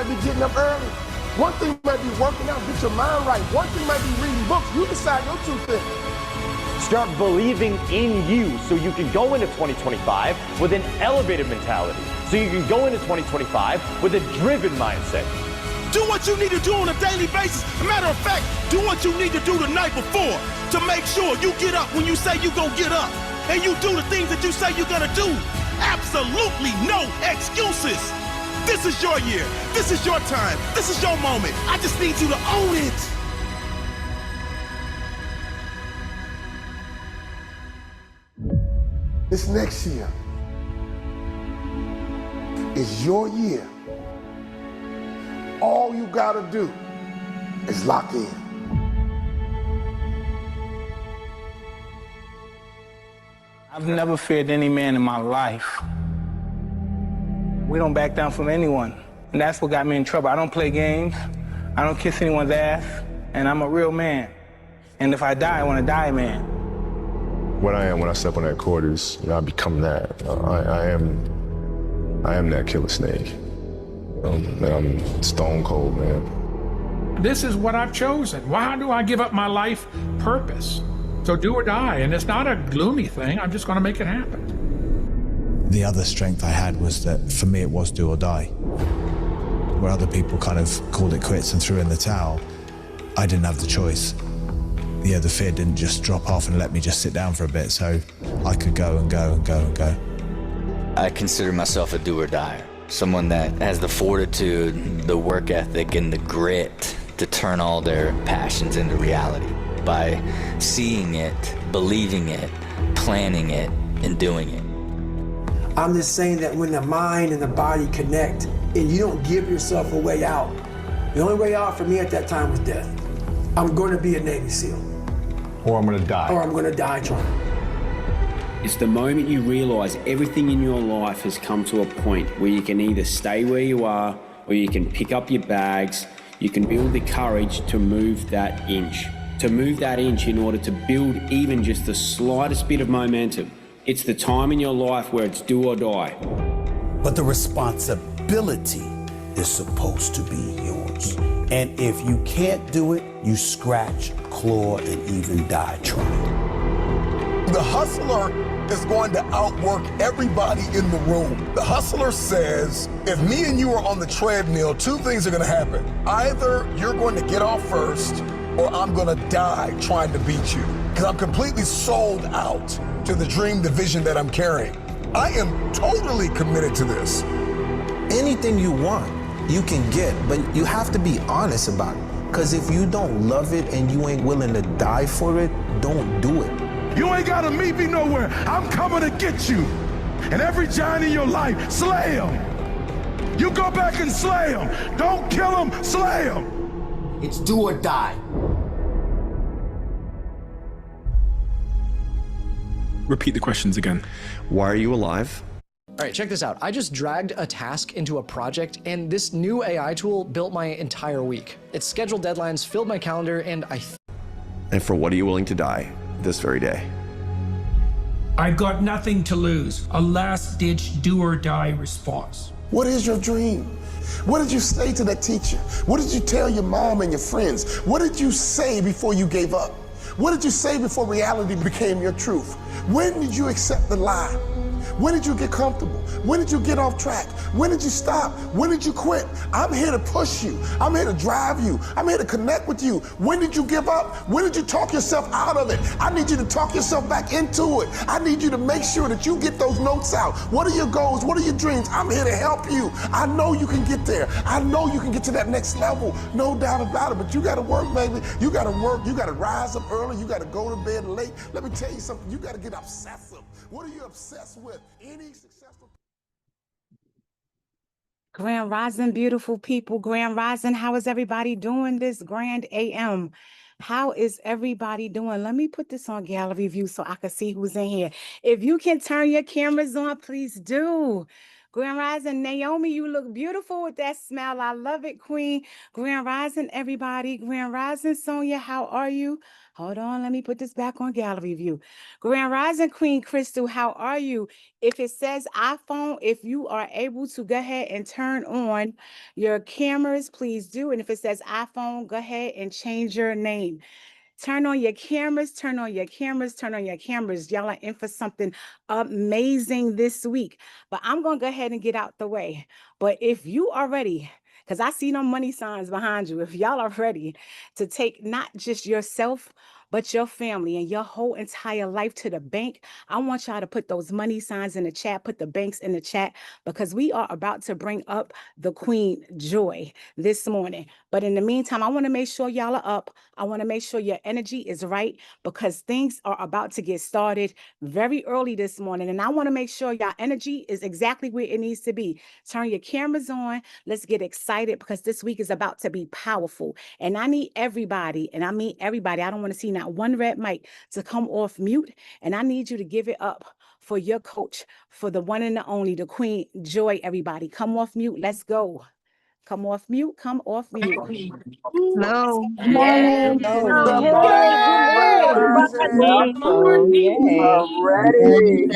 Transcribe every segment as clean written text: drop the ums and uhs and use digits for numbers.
might be getting up early. One thing might be working out, get your mind right. One thing might be reading books. You decide your two things. Start believing in you so you can go into 2025 with an elevated mentality. So you can go into 2025 with a driven mindset. Do what you need to do on a daily basis. As a matter of fact, do what you need to do the night before to make sure you get up when you say you're going to get up. And you do the things that you say you're going to do. Absolutely no excuses. This is your year. This is your time. This is your moment. I just need you to own it. This next year is your year. All you gotta do is lock in. I've never feared any man in my life. We don't back down from anyone. And that's what got me in trouble. I don't play games. I don't kiss anyone's ass. And I'm a real man. And if I die, I want to die a man. What I am when I step on that court is, I become that. I am that killer snake. I'm stone cold, man. This is what I've chosen. Why do I give up my life purpose? So do or die, and it's not a gloomy thing. I'm just going to make it happen. The other strength I had was that for me it was do or die. Where other people kind of called it quits and threw in the towel, I didn't have the choice. Yeah, the fear didn't just drop off and let me just sit down for a bit, so I could go and go and go and go. I consider myself a do or die. Someone that has the fortitude, the work ethic, and the grit to turn all their passions into reality by seeing it, believing it, planning it, and doing it. I'm just saying that when the mind and the body connect and you don't give yourself a way out, the only way out for me at that time was death. I'm going to be a Navy SEAL. Or I'm going to die. Or I'm going to die trying. It's the moment you realize everything in your life has come to a point where you can either stay where you are or you can pick up your bags. You can build the courage to move that inch. To move that inch in order to build even just the slightest bit of momentum. It's the time in your life where it's do or die. But the responsibility is supposed to be yours. And if you can't do it, you scratch, claw, and even die trying. The hustler is going to outwork everybody in the room. The hustler says, if me and you are on the treadmill, two things are gonna happen. Either you're going to get off first, or I'm gonna die trying to beat you. Because I'm completely sold out to the dream, the vision that I'm carrying. I am totally committed to this. Anything you want, you can get, but you have to be honest about it. Because if you don't love it and you ain't willing to die for it, don't do it. You ain't gotta meet me nowhere. I'm coming to get you. And every giant in your life, slay him. You go back and slay him. Don't kill him, slay him. It's do or die. Repeat the questions again. Why are you alive? All right, check this out. I just dragged a task into a project, and this new AI tool built my entire week. It scheduled deadlines, filled my calendar, and And for what are you willing to die this very day? I've got nothing to lose. A last-ditch do-or-die response. What is your dream? What did you say to that teacher? What did you tell your mom and your friends? What did you say before you gave up? What did you say before reality became your truth? When did you accept the lie? When did you get comfortable? When did you get off track? When did you stop? When did you quit? I'm here to push you. I'm here to drive you. I'm here to connect with you. When did you give up? When did you talk yourself out of it? I need you to talk yourself back into it. I need you to make sure that you get those notes out. What are your goals? What are your dreams? I'm here to help you. I know you can get there. I know you can get to that next level. No doubt about it, but you gotta work, baby. You gotta work. You gotta rise up early. You gotta go to bed late. Let me tell you something. You gotta get obsessive. What are you obsessed with? Any successful... Grand Rising, beautiful people. Grand Rising, how is everybody doing this grand AM? How is everybody doing? Let me put this on gallery view so I can see who's in here. If you can turn your cameras on, please do. Grand Rising Naomi, you look beautiful with that smile. I love it, Queen. Grand Rising, everybody. Grand Rising Sonia, how are you? Hold on, let me put this back on gallery view. Grand Rising Queen Crystal, how are you? If it says iPhone, if you are able to go ahead and turn on your cameras, please do. And if it says iPhone, go ahead and change your name. Turn on your cameras, turn on your cameras, turn on your cameras. Y'all are in for something amazing this week. But I'm going to go ahead and get out the way. But if you are ready, because I see no money signs behind you, if y'all are ready to take not just yourself, but your family and your whole entire life to the bank, I want y'all to put those money signs in the chat, put the banks in the chat, because we are about to bring up the Queen Joy this morning. But in the meantime, I want to make sure y'all are up. I want to make sure your energy is right, because things are about to get started very early this morning. And I want to make sure y'all energy is exactly where it needs to be. Turn your cameras on. Let's get excited, because this week is about to be powerful. And I need everybody, and I mean everybody, I don't want to see not one red mic, to come off mute. And I need you to give it up for your coach, for the one and the only, the Queen Joy, everybody. Come off mute. Let's go. Come off mute. Come off mute. Hello. Good morning. Hello. Good Good morning. morning. Good morning. Already.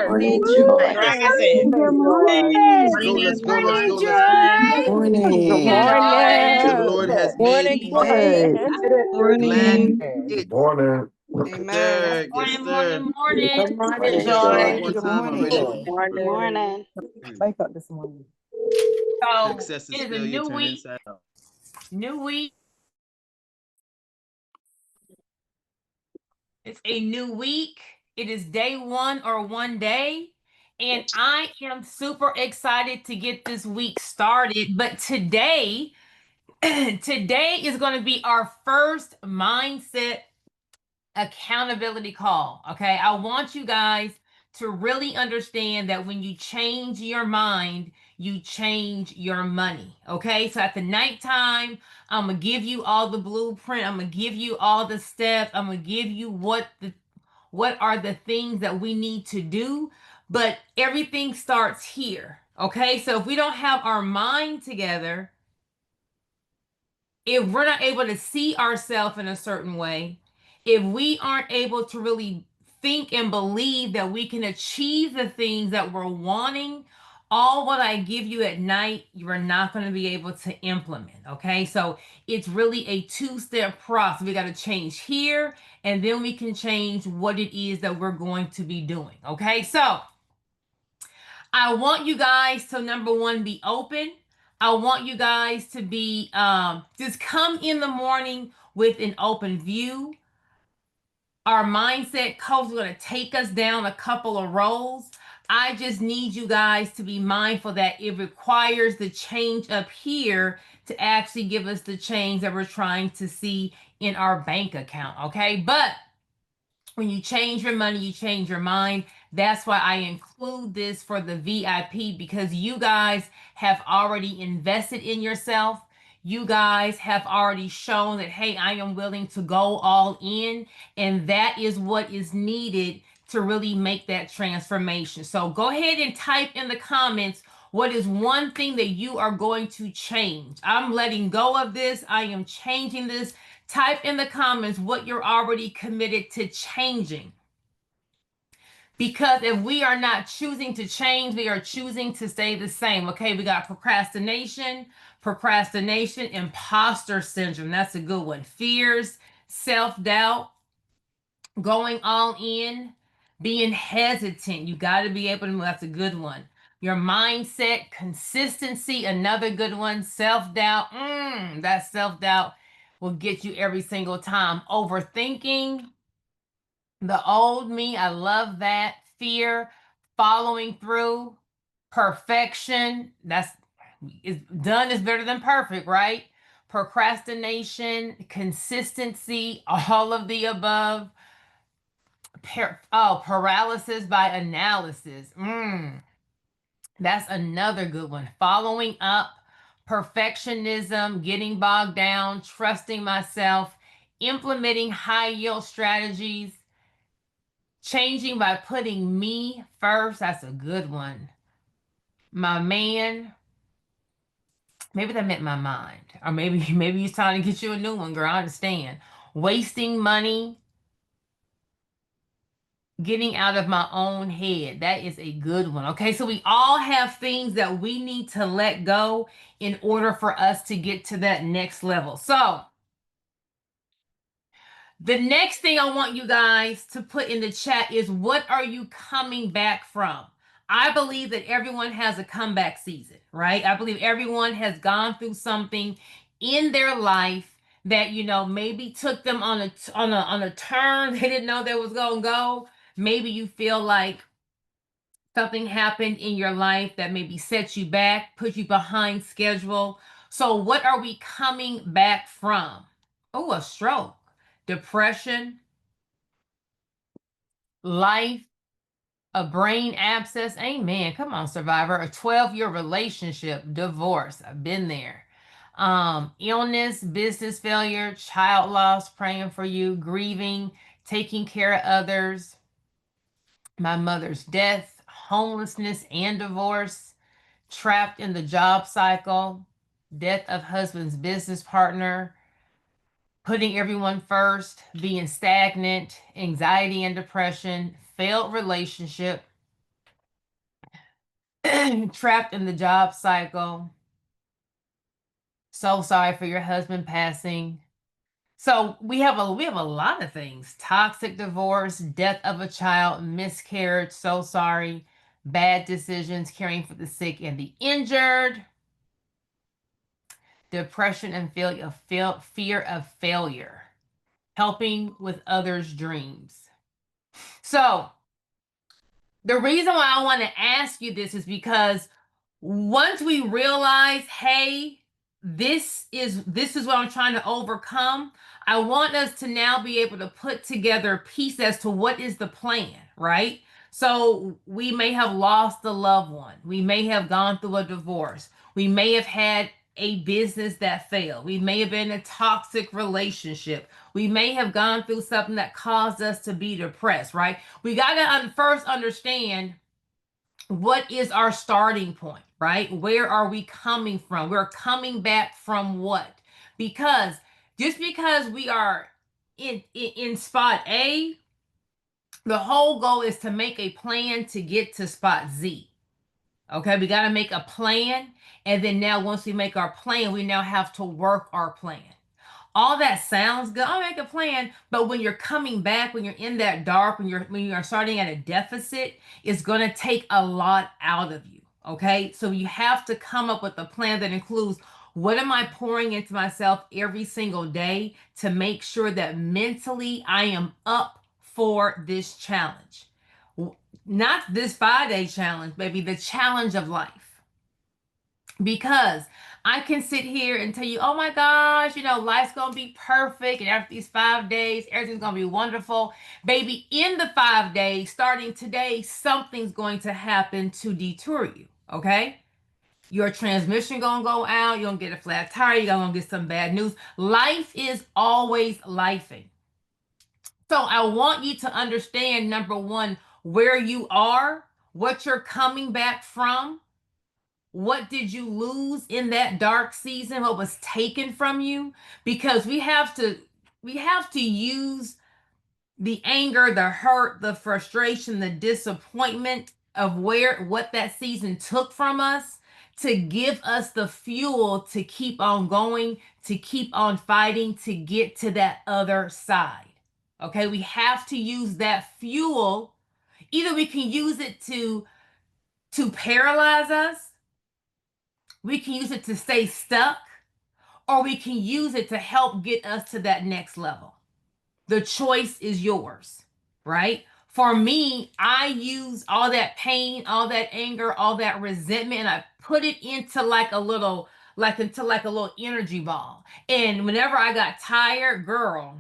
Morning, Joy. Rising. Good morning. Morning, Morning, Joy. Good Good morning. morning. Morning, Queen. Morning. Good morning. Amen. Good morning, Morning, Joy. Joy. Good morning. Morning. Wake up this morning. Success is failure turned inside out. New week. It's a new week. It is day one or one day. And I am super excited to get this week started. But today, today is going to be our first mindset accountability call. Okay. I want you guys to really understand that when you change your mind, you change your money. Okay. So at the nighttime, I'm going to give you all the blueprint. I'm going to give you all the steps. I'm going to give you what are the things that we need to do. But everything starts here. Okay. So if we don't have our mind together, if we're not able to see ourselves in a certain way, if we aren't able to really think and believe that we can achieve the things that we're wanting, all what I give you at night, you're not going to be able to implement. Okay. So it's really a two-step process. We got to change here, and then we can change what it is that we're going to be doing. Okay. So I want you guys to, number one, be open. I want you guys to be, just come in the morning with an open view. Our mindset coach is going to take us down a couple of rows. I just need you guys to be mindful that it requires the change up here to actually give us the change that we're trying to see in our bank account. Okay. But when you change your money, you change your mind. That's why I include this for the VIP, because you guys have already invested in yourself. You guys have already shown that, hey, I am willing to go all in. And that is what is needed to really make that transformation. So go ahead and type in the comments, what is one thing that you are going to change? I'm letting go of this. I am changing this. Type in the comments what you're already committed to changing. Because if we are not choosing to change, we are choosing to stay the same. Okay, we got procrastination, imposter syndrome. That's a good one. Fears, self-doubt, going all in, being hesitant. You got to be able to move. That's a good one. Your mindset, consistency, another good one. Self-doubt, that self-doubt will get you every single time. Overthinking, the old me, I love that. Fear, following through, perfection, done is better than perfect, right? Procrastination, consistency, all of the above. Paralysis by analysis. That's another good one. Following up, perfectionism, getting bogged down, trusting myself, implementing high yield strategies, Changing by putting me first. That's a good one. My man. Maybe that meant my mind. Or maybe he's trying to get you a new one, girl. I understand. Wasting money. Getting out of my own head. That is a good one. Okay, so we all have things that we need to let go in order for us to get to that next level. So the next thing I want you guys to put in the chat is, what are you coming back from? I believe that everyone has a comeback season, right? I believe everyone has gone through something in their life that, you know, maybe took them on a turn they didn't know they was gonna go. Maybe you feel like something happened in your life that maybe set you back, put you behind schedule. So what are we coming back from? Oh, a stroke, depression, life, a brain abscess. Amen. Come on, survivor. A 12-year relationship, divorce. I've been there. Illness, business failure, child loss, praying for you, grieving, taking care of others, my mother's death, homelessness and divorce, trapped in the job cycle, death of husband's business partner, putting everyone first, being stagnant, anxiety and depression, failed relationship, trapped in the job cycle. So sorry for your husband passing. So we have a lot of things: toxic divorce, death of a child, miscarriage, so sorry, bad decisions, caring for the sick and the injured, depression and failure, fear of failure, helping with others' dreams. So the reason why I want to ask you this is because once we realize, hey, this is what I'm trying to overcome, I want us to now be able to put together a piece as to what is the plan, right? So we may have lost a loved one. We may have gone through a divorce. We may have had a business that failed. We may have been in a toxic relationship. We may have gone through something that caused us to be depressed, right? We got to first understand, what is our starting point, right? Where are we coming from? We're coming back from what? Because just because we are in spot A, the whole goal is to make a plan to get to spot Z. Okay, we got to make a plan. And then now once we make our plan, we now have to work our plan. All that sounds good. I'll make a plan. But when you're coming back, when you're in that dark, when you are starting at a deficit, it's going to take a lot out of you. Okay. So you have to come up with a plan that includes, what am I pouring into myself every single day to make sure that mentally I am up for this challenge? Not this 5-day challenge, baby, the challenge of life. Because I can sit here and tell you, oh my gosh, you know, life's going to be perfect. And after these 5 days, everything's going to be wonderful. Baby, in the 5 days, starting today, something's going to happen to detour you, okay? Your transmission going to go out. You're going to get a flat tire. You're going to get some bad news. Life is always lifing. So I want you to understand, number one, where you are, what you're coming back from. What did you lose in that dark season? What was taken from you? Because we have to use the anger, the hurt, the frustration, the disappointment of what that season took from us to give us the fuel to keep on going, to keep on fighting, to get to that other side. Okay, we have to use that fuel. Either we can use it to paralyze us, we can use it to stay stuck, or we can use it to help get us to that next level. The choice is yours, right? For me, I use all that pain, all that anger, all that resentment, and I put it into like a little energy ball. And whenever I got tired, girl,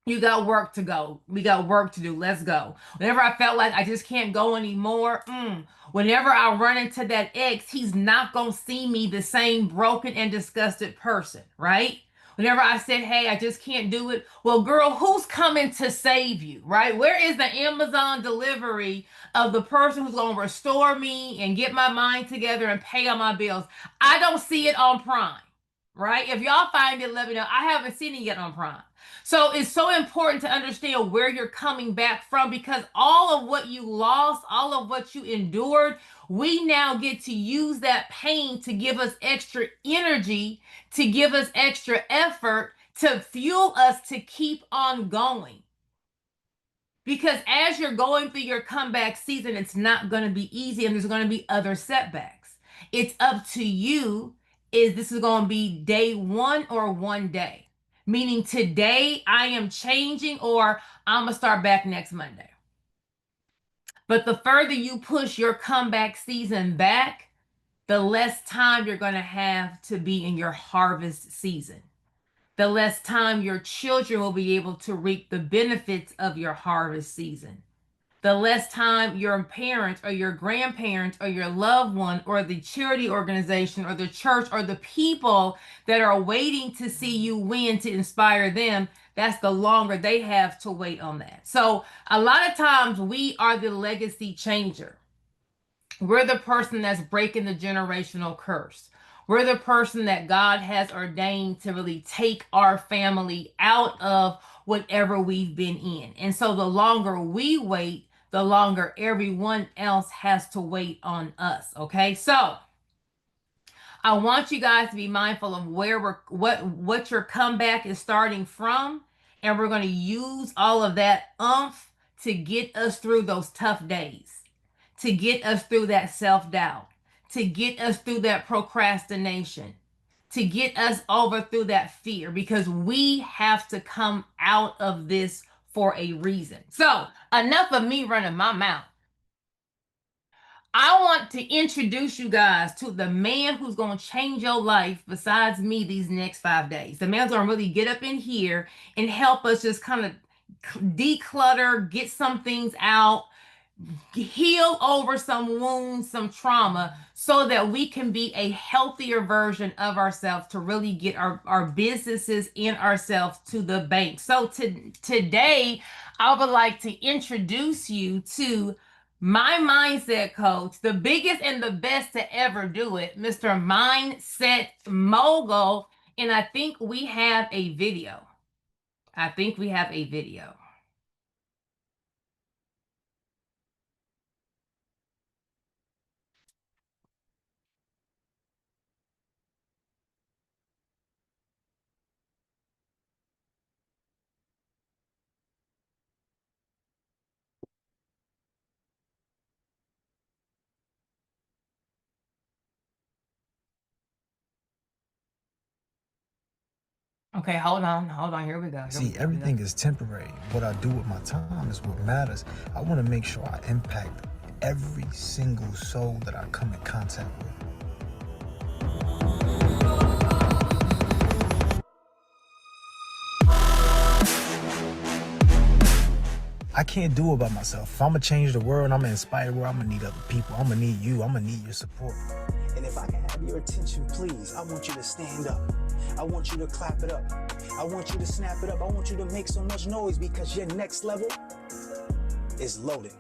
you got work to go. We got work to do. Let's go. Whenever I felt like I just can't go anymore, whenever I run into that ex, he's not going to see me the same broken and disgusted person, right? Whenever I said, hey, I just can't do it. Well, girl, who's coming to save you, right? Where is the Amazon delivery of the person who's going to restore me and get my mind together and pay all my bills? I don't see it on Prime, right? If y'all find it, let me know. I haven't seen it yet on Prime. So it's so important to understand where you're coming back from, because all of what you lost, all of what you endured, we now get to use that pain to give us extra energy, to give us extra effort, to fuel us to keep on going. Because as you're going through your comeback season, it's not going to be easy, and there's going to be other setbacks. It's up to you. This is going to be day one or one day? Meaning today I am changing, or I'm going to start back next Monday. But the further you push your comeback season back, the less time you're going to have to be in your harvest season. The less time your children will be able to reap the benefits of your harvest season. The less time your parents or your grandparents or your loved one or the charity organization or the church or the people that are waiting to see you win to inspire them, that's the longer they have to wait on that. So a lot of times we are the legacy changer. We're the person that's breaking the generational curse. We're the person that God has ordained to really take our family out of whatever we've been in. And so the longer we wait, the longer everyone else has to wait on us. Okay, so I want you guys to be mindful of what your comeback is starting from, and we're going to use all of that oomph to get us through those tough days, to get us through that self-doubt, to get us through that procrastination, to get us over through that fear, because we have to come out of this for a reason. So enough of me running my mouth. I want to introduce you guys to the man who's going to change your life besides me these next 5 days. The man's going to really get up in here and help us just kind of declutter, get some things out, heal over some wounds, some trauma, so that we can be a healthier version of ourselves to really get our businesses and ourselves to the bank. So today, I would like to introduce you to my mindset coach, the biggest and the best to ever do it, Mr. Mindset Mogul. And I think we have a video. Okay, hold on. Here we go. See, everything is temporary. What I do with my time is what matters. I want to make sure I impact every single soul that I come in contact with. I can't do it by myself. If I'm gonna change the world, I'm gonna inspire the world, I'm gonna need other people. I'm gonna need you. I'm gonna need your support. And if I can have your attention, please, I want you to stand up. I want you to clap it up. I want you to snap it up. I want you to make so much noise, because your next level is loaded.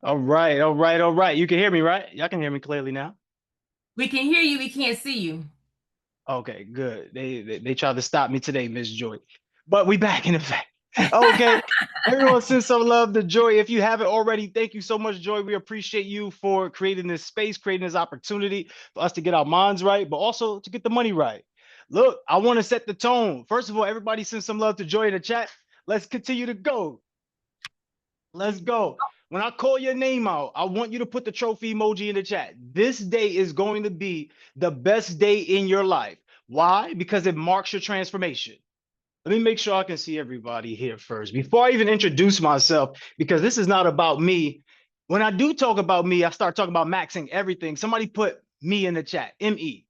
All right. You can hear me, right? Y'all can hear me clearly now. We can hear you. We can't see you. Okay, good. They tried to stop me today, Miss Joy. But we back in effect. Okay. Everyone send some love to Joy. If you haven't already, thank you so much, Joy. We appreciate you for creating this space, creating this opportunity for us to get our minds right, but also to get the money right. Look, I want to set the tone. First of all, everybody send some love to Joy in the chat. Let's continue to go. Let's go. When I call your name out, I want you to put the trophy emoji in the chat. This day is going to be the best day in your life. Why? Because it marks your transformation. Let me make sure I can see everybody here first before I even introduce myself, because this is not about me. When I do talk about me, I start talking about maxing everything. Somebody put me in the chat, M-E.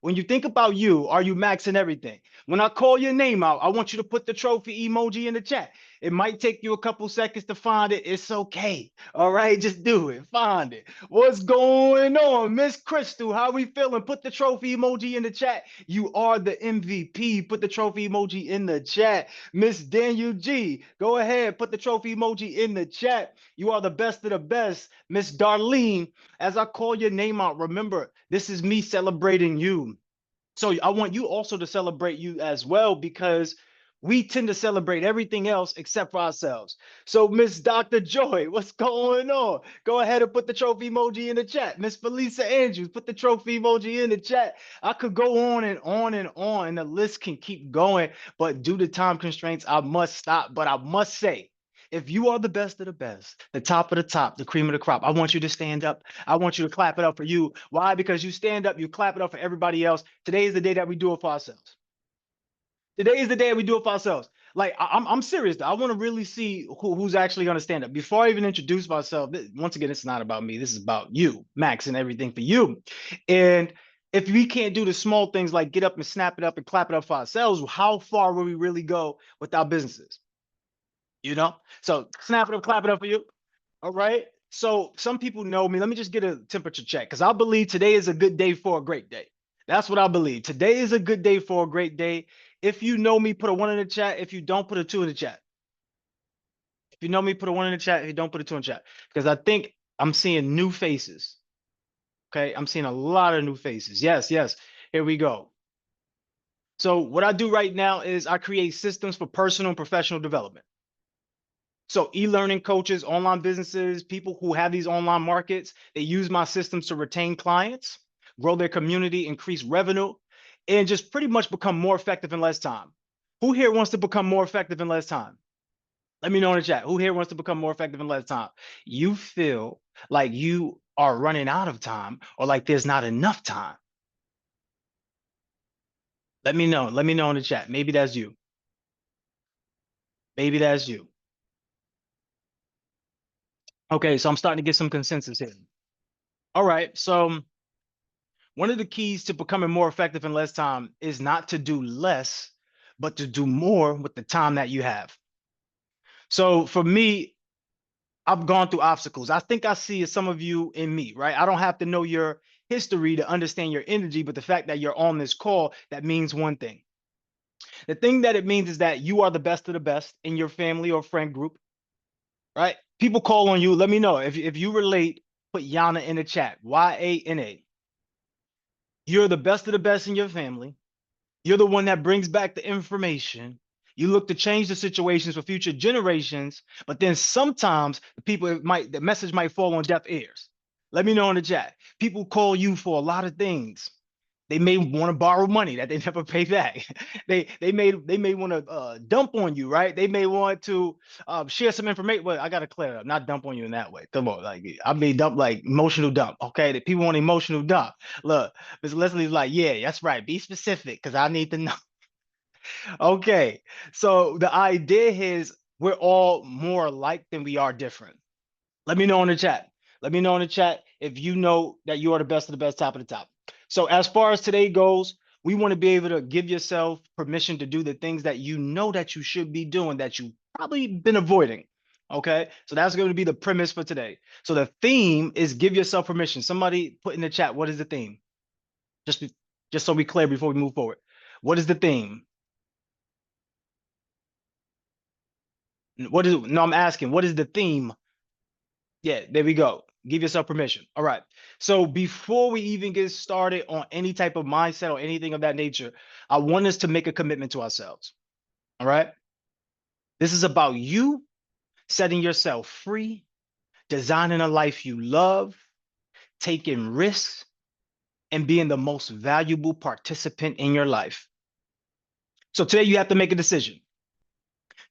When you think about you, are you maxing everything? When I call your name out, I want you to put the trophy emoji in the chat. It might take you a couple seconds to find it. It's okay. All right, just do it. Find it. What's going on? Miss Crystal, how we feeling? Put the trophy emoji in the chat. You are the MVP. Put the trophy emoji in the chat. Miss Daniel G, go ahead. Put the trophy emoji in the chat. You are the best of the best. Miss Darlene, as I call your name out, remember, this is me celebrating you. So I want you also to celebrate you as well, because we tend to celebrate everything else except for ourselves. So Miss Dr. Joy, what's going on? Go ahead and put the trophy emoji in the chat. Miss Felisa Andrews, put the trophy emoji in the chat. I could go on and on and on, and the list can keep going, but due to time constraints, I must stop. But I must say, if you are the best of the best, the top of the top, the cream of the crop, I want you to stand up. I want you to clap it up for you. Why? Because you stand up, you clap it up for everybody else. Today is the day that we do it for ourselves. Today is the day we do it for ourselves. Like, I'm serious though. I want to really see who's actually going to stand up. Before I even introduce myself, once again, it's not about me. This is about you, Max, and everything for you. And if we can't do the small things like get up and snap it up and clap it up for ourselves, how far will we really go with our businesses? You know? So snap it up, clap it up for you. All right. So some people know me. Let me just get a temperature check, because I believe today is a good day for a great day. That's what I believe. Today is a good day for a great day. If you know me, put a 1 in the chat. If you don't, put a 2 in the chat. If you know me, put a 1 in the chat. If you don't, put a 2 in the chat. Because I think I'm seeing new faces. Okay. I'm seeing a lot of new faces. Yes, yes. Here we go. So what I do right now is I create systems for personal and professional development. So e-learning coaches, online businesses, people who have these online markets, they use my systems to retain clients, grow their community, increase revenue, and just pretty much become more effective in less time. Who here wants to become more effective in less time? Let me know in the chat. Who here wants to become more effective in less time? You feel like you are running out of time, or like there's not enough time. Let me know. Let me know in the chat. Maybe that's you. Maybe that's you. Okay, so I'm starting to get some consensus here. All right, so one of the keys to becoming more effective in less time is not to do less, but to do more with the time that you have. So for me, I've gone through obstacles. I think I see some of you in me, right? I don't have to know your history to understand your energy, but the fact that you're on this call, that means one thing. The thing that it means is that you are the best of the best in your family or friend group, right? People call on you. Let me know. If you relate, put Yana in the chat, Y-A-N-A. You're the best of the best in your family. You're the one that brings back the information. You look to change the situations for future generations, but then sometimes the message might fall on deaf ears. Let me know in the chat. People call you for a lot of things. They may want to borrow money that they never pay back. they may want to dump on you, right? They may want to share some information. Well, I gotta clear it up, not dump on you in that way. Come on, like I mean dump, like emotional dump. Okay, that people want emotional dump. Look, Ms. Leslie's like, yeah, that's right. Be specific, because I need to know. Okay, so the idea is we're all more alike than we are different. Let me know in the chat. Let me know in the chat if you know that you are the best of the best, top of the top. So as far as today goes, we want to be able to give yourself permission to do the things that you know that you should be doing that you've probably been avoiding. Okay, so that's going to be the premise for today. So the theme is give yourself permission. Somebody put in the chat, what is the theme? Just so we clear before we move forward. What is the theme? No, I'm asking, what is the theme? Yeah, there we go. Give yourself permission. All right. So before we even get started on any type of mindset or anything of that nature, I want us to make a commitment to ourselves. All right. This is about you setting yourself free, designing a life you love, taking risks, and being the most valuable participant in your life. So today you have to make a decision.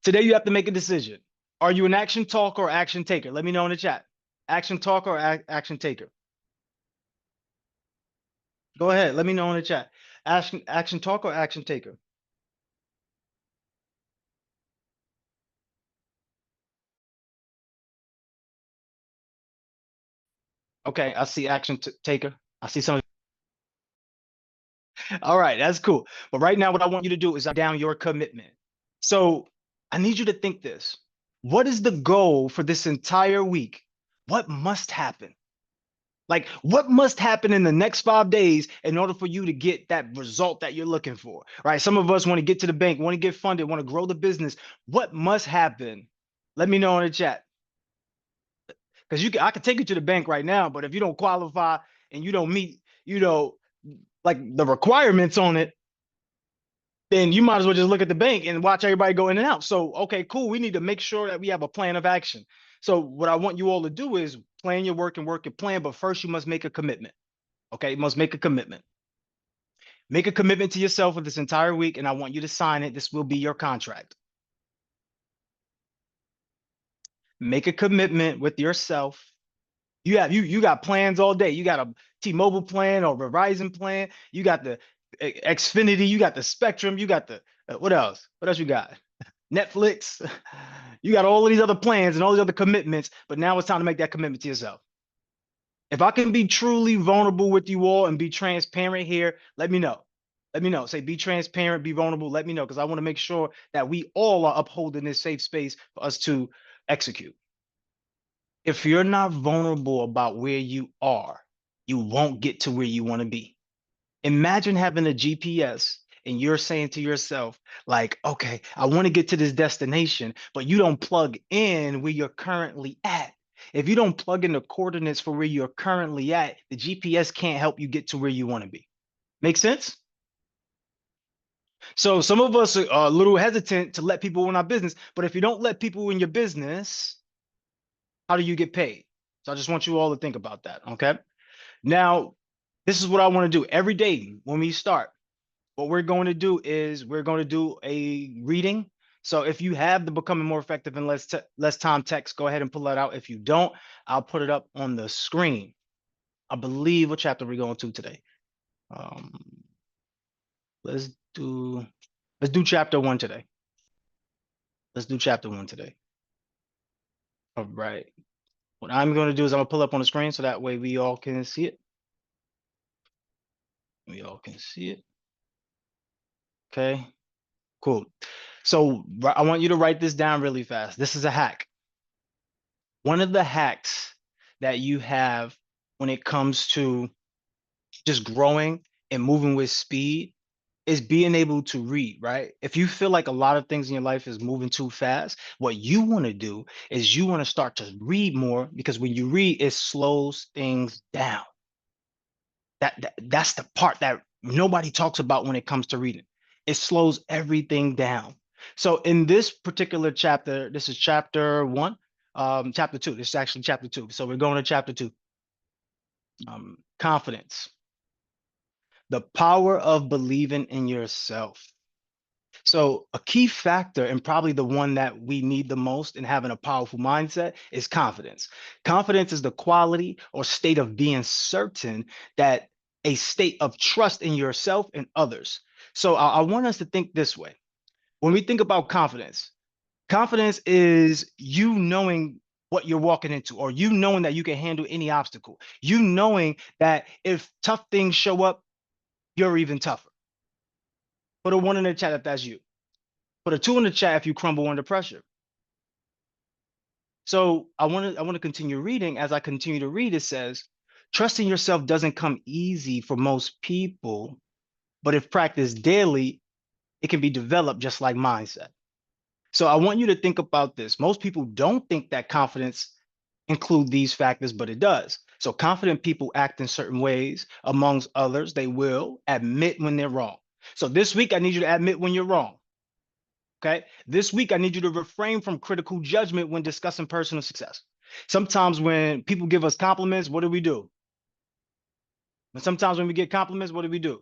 Today you have to make a decision. Are you an action talker or action taker? Let me know in the chat. Action talker or action taker? Go ahead. Let me know in the chat. Action talker or action taker? Okay, I see action taker. I see some. All right, that's cool. But right now, what I want you to do is write down your commitment. So I need you to think this. What is the goal for this entire week? What must happen? Like, what must happen in the next 5 days in order for you to get that result that you're looking for, right? Some of us want to get to the bank, want to get funded, want to grow the business. What must happen? Let me know in the chat. Because I could take you to the bank right now, but if you don't qualify and you don't meet, like the requirements on it, then you might as well just look at the bank and watch everybody go in and out. So, okay, cool. We need to make sure that we have a plan of action. So what I want you all to do is plan your work and work your plan, but first you must make a commitment. Okay, you must make a commitment. Make a commitment to yourself for this entire week, and I want you to sign it. This will be your contract. Make a commitment with yourself. You got plans all day. You got a T-Mobile plan or Verizon plan. You got the Xfinity. You got the Spectrum. You got the what else? What else you got? Netflix. You got all of these other plans and all these other commitments, but now it's time to make that commitment to yourself. If I can be truly vulnerable with you all and be transparent here, let me know. Let me know. Say be transparent, be vulnerable. Let me know, because I want to make sure that we all are upholding this safe space for us to execute. If you're not vulnerable about where you are, you won't get to where you want to be. Imagine having a GPS and you're saying to yourself, like, okay, I want to get to this destination, but you don't plug in where you're currently at. If you don't plug in the coordinates for where you're currently at, the GPS can't help you get to where you want to be. Make sense? So some of us are a little hesitant to let people in our business, but if you don't let people in your business, how do you get paid? So I just want you all to think about that, okay? Now, this is what I want to do every day when we start. What we're going to do is we're going to do a reading. So if you have the Becoming More Effective in Less Time text, go ahead and pull that out. If you don't, I'll put it up on the screen. I believe what chapter we're going to today. Let's do chapter 1 today. Let's do chapter 1 today. All right. What I'm going to do is I'm going to pull up on the screen so that way we all can see it. We all can see it. Okay, cool. So I want you to write this down really fast. This is a hack. One of the hacks that you have when it comes to just growing and moving with speed is being able to read, right? If you feel like a lot of things in your life is moving too fast, what you want to do is you want to start to read more, because when you read, it slows things down. That's the part that nobody talks about when it comes to reading. It slows everything down. So in this particular chapter, this is chapter 1, chapter 2. This is actually chapter 2. So we're going to chapter 2. Confidence. The power of believing in yourself. So a key factor, and probably the one that we need the most in having a powerful mindset, is confidence. Confidence is the quality or state of being certain, that a state of trust in yourself and others. So I want us to think this way. When we think about confidence, confidence is you knowing what you're walking into, or you knowing that you can handle any obstacle. You knowing that if tough things show up, you're even tougher. Put a 1 in the chat if that's you. Put a 2 in the chat if you crumble under pressure. So I want to continue reading. As I continue to read, it says, trusting yourself doesn't come easy for most people, but if practiced daily, it can be developed just like mindset. So I want you to think about this. Most people don't think that confidence includes these factors, but it does. So confident people act in certain ways. Amongst others, they will admit when they're wrong. So this week, I need you to admit when you're wrong. Okay. This week, I need you to refrain from critical judgment when discussing personal success. Sometimes when people give us compliments, what do? Sometimes when we get compliments, what do?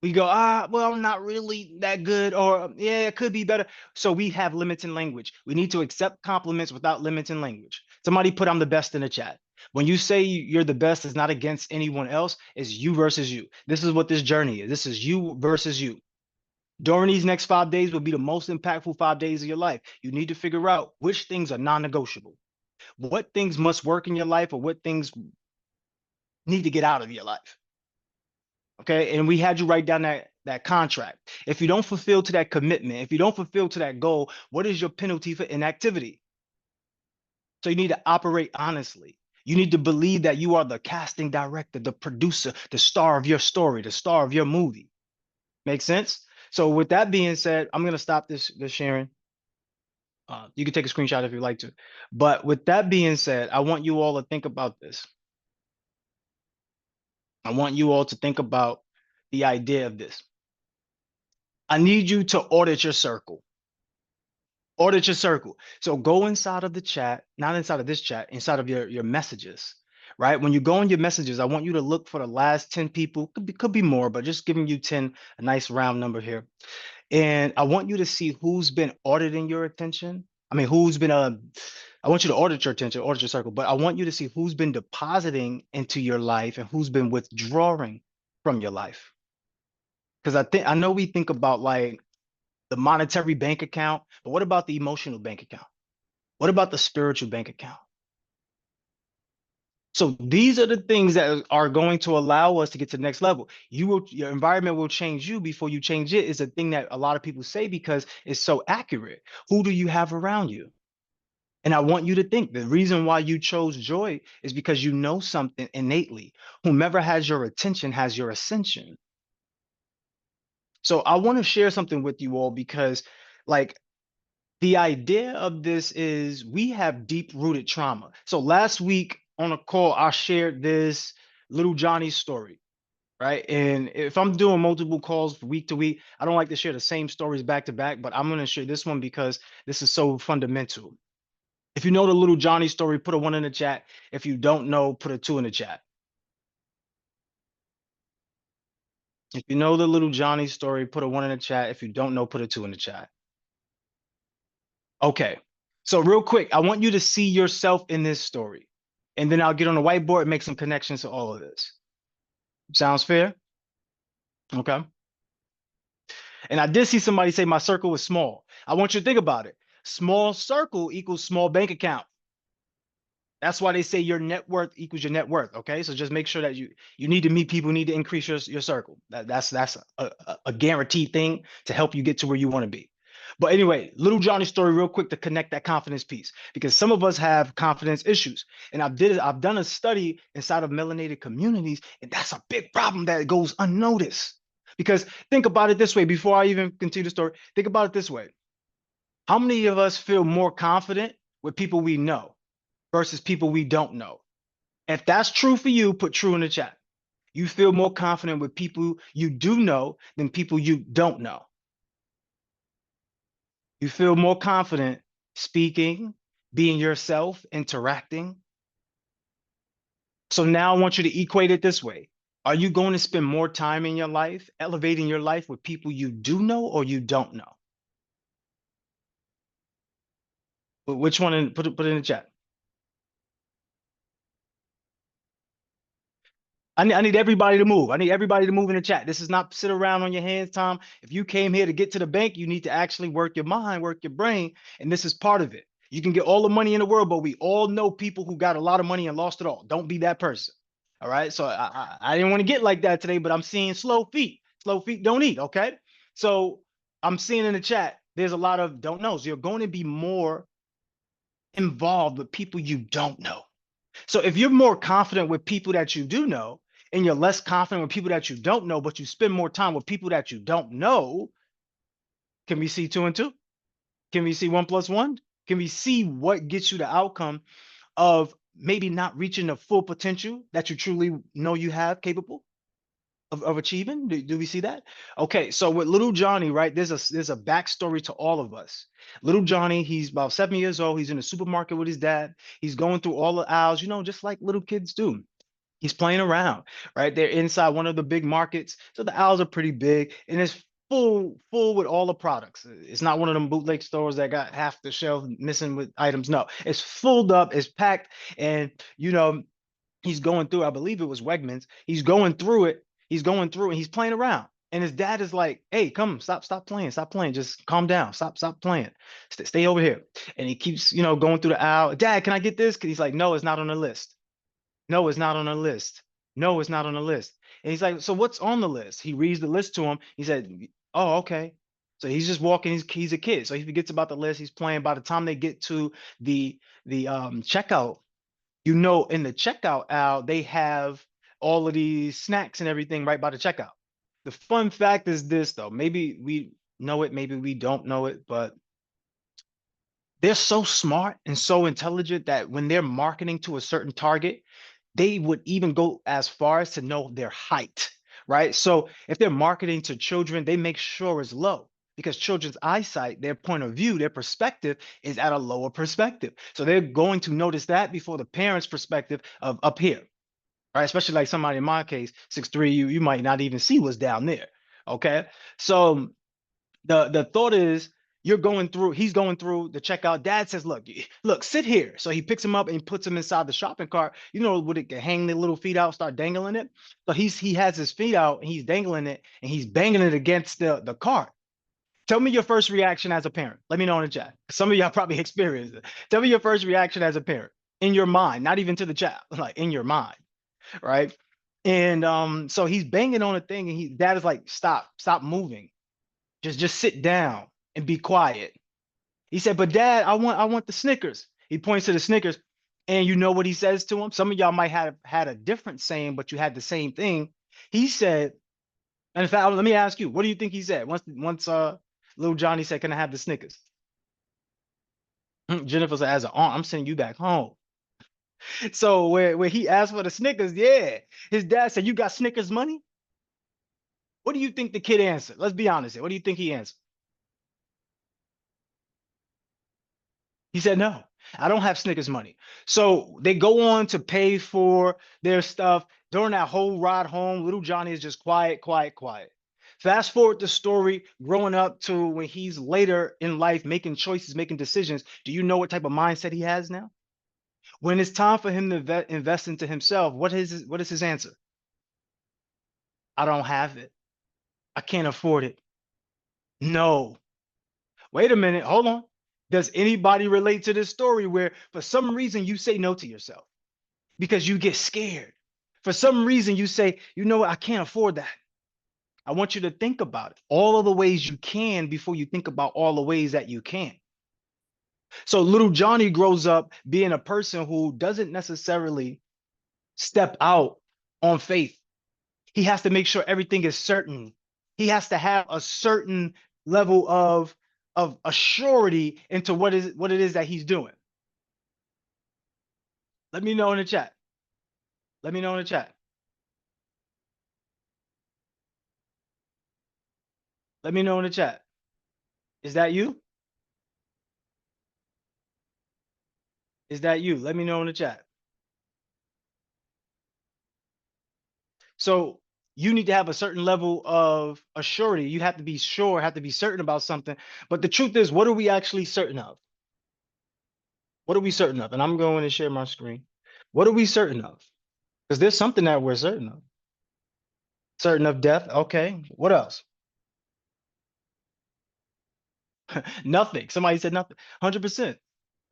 We go, well, I'm not really that good, or yeah, it could be better. So we have limiting language. We need to accept compliments without limiting language. Somebody put I'm the best in the chat. When you say you're the best, it's not against anyone else. It's you versus you. This is what this journey is. This is you versus you. During these next 5 days will be the most impactful 5 days of your life. You need to figure out which things are non-negotiable. What things must work in your life, or what things need to get out of your life. Okay, and we had you write down that contract. If you don't fulfill to that commitment, if you don't fulfill to that goal, what is your penalty for inactivity? So you need to operate honestly. You need to believe that you are the casting director, the producer, the star of your story, the star of your movie. Make sense? So with that being said, I'm gonna stop this sharing. You can take a screenshot if you'd like to. But with that being said, I want you all to think about this. I want you all to think about the idea of this. I need you to audit your circle. Audit your circle. So go inside of the chat, not inside of this chat, inside of your messages, right? When you go in your messages, I want you to look for the last 10 people, could be more, but just giving you 10, a nice round number here. And I want you to see who's been auditing your attention. I mean, who's been, I want you to audit your attention, audit your circle, but I want you to see who's been depositing into your life and who's been withdrawing from your life. Because I know we think about like the monetary bank account, but what about the emotional bank account? What about the spiritual bank account? So these are the things that are going to allow us to get to the next level. Your environment will change you before you change it, is a thing that a lot of people say because it's so accurate. Who do you have around you? And I want you to think the reason why you chose joy is because you know something innately. Whomever has your attention has your ascension. So I want to share something with you all because like the idea of this is we have deep rooted trauma. So last week on a call, I shared this little Johnny story, right? And if I'm doing multiple calls week to week, I don't like to share the same stories back to back, but I'm going to share this one because this is so fundamental. If you know the little Johnny story, put a 1 in the chat. If you don't know, put a 2 in the chat. If you know the little Johnny story, put a 1 in the chat. If you don't know, put a 2 in the chat. Okay, so real quick, I want you to see yourself in this story. And then I'll get on the whiteboard and make some connections to all of this. Sounds fair? Okay. And I did see somebody say my circle was small. I want you to think about it. Small circle equals small bank account. That's why they say your net worth equals your net worth. Okay, so just make sure that you need to meet people, need to increase your circle. That's a guaranteed thing to help you get to where you want to be. But anyway, little Johnny's story real quick to connect that confidence piece, because some of us have confidence issues. And I've done a study inside of melanated communities, and that's a big problem that goes unnoticed. Because think about it this way, before I even continue the story, think about it this way. How many of us feel more confident with people we know versus people we don't know? If that's true for you, put true in the chat. You feel more confident with people you do know than people you don't know. You feel more confident speaking, being yourself, interacting. So now I want you to equate it this way. Are you going to spend more time in your life, elevating your life with people you do know or you don't know? Which one? Put it in the chat. I need everybody to move. I need everybody to move in the chat. This is not sit around on your hands, Tom. If you came here to get to the bank, you need to actually work your mind, work your brain, and this is part of it. You can get all the money in the world, but we all know people who got a lot of money and lost it all. Don't be that person. All right. So I didn't want to get like that today, but I'm seeing slow feet. Slow feet don't eat. Okay. So I'm seeing in the chat, there's a lot of don't knows. You're going to be more involved with people you don't know. So if you're more confident with people that you do know, and you're less confident with people that you don't know, but you spend more time with people that you don't know, can we see 2 and 2? Can we see 1 + 1? Can we see what gets you the outcome of maybe not reaching the full potential that you truly know you have capable of achieving? Do we see that? Okay, so with little Johnny, right, there's a backstory to all of us. Little Johnny, he's about 7 years old. He's in the supermarket with his dad. He's going through all the aisles, you know, just like little kids do. He's playing around, right? They're inside one of the big markets. So the aisles are pretty big and it's full with all the products. It's not one of them bootleg stores that got half the shelf missing with items. No, it's filled up, it's packed. And, you know, he's going through, I believe it was Wegmans. He's going through it. He's going through and he's playing around. And his dad is like, hey, come, stop playing, just calm down, stop playing, stay over here. And he keeps, you know, going through the aisle. Dad, can I get this? Because he's like, no, it's not on the list. No, it's not on the list. No, it's not on the list. And he's like, so what's on the list? He reads the list to him. He said, oh, okay. So he's just walking. He's a kid. So he forgets about the list. He's playing. By the time they get to the checkout, you know, in the checkout aisle, they have all of these snacks and everything right by the checkout. The fun fact is this, though. Maybe we know it, maybe we don't know it, but they're so smart and so intelligent that when they're marketing to a certain target, they would even go as far as to know their height, right? So if they're marketing to children, they make sure it's low because children's eyesight, their point of view, their perspective is at a lower perspective. So they're going to notice that before the parent's perspective of up here, right? Especially like somebody in my case, 6'3", you might not even see what's down there, okay? So the thought is, he's going through the checkout. Dad says, look, sit here. So he picks him up and he puts him inside the shopping cart. You know, would it can hang their little feet out, start dangling it? So he has his feet out and he's dangling it and he's banging it against the cart. Tell me your first reaction as a parent. Let me know in the chat. Some of y'all probably experienced it. Tell me your first reaction as a parent in your mind, not even to the chat, like in your mind, right? And so he's banging on a thing and dad is like, stop moving. Just sit down and be quiet. He said, but Dad, I want the Snickers. He points to the Snickers and you know what he says to him? Some of y'all might have had a different saying, but you had the same thing. He said, and in fact, let me ask you, what do you think he said? Once little Johnny said, can I have the Snickers? Jennifer said, as an aunt, I'm sending you back home. So where he asked for the Snickers, yeah, his dad said, you got Snickers money? What do you think the kid answered? Let's be honest here. What do you think he answered? He said, no, I don't have Snickers money. So they go on to pay for their stuff. During that whole ride home, little Johnny is just quiet. Fast forward the story growing up to when he's later in life making choices, making decisions. Do you know what type of mindset he has now? When it's time for him to invest into himself, what is his answer? I don't have it. I can't afford it. No. Wait a minute. Hold on. Does anybody relate to this story where for some reason you say no to yourself because you get scared? For some reason you say, you know what, I can't afford that. I want you to think about it. All of the ways you can before you think about all the ways that you can't. So little Johnny grows up being a person who doesn't necessarily step out on faith. He has to make sure everything is certain. He has to have a certain level of a surety into what it is that he's doing. Let me know in the chat. Let me know in the chat. Let me know in the chat. Is that you? Is that you? Let me know in the chat. So you need to have a certain level of assurity. You have to be sure, have to be certain about something. But the truth is, what are we actually certain of? What are we certain of? And I'm going to share my screen. What are we certain of? Because there's something that we're certain of. Certain of death. Okay. What else? Nothing. Somebody said nothing. 100%.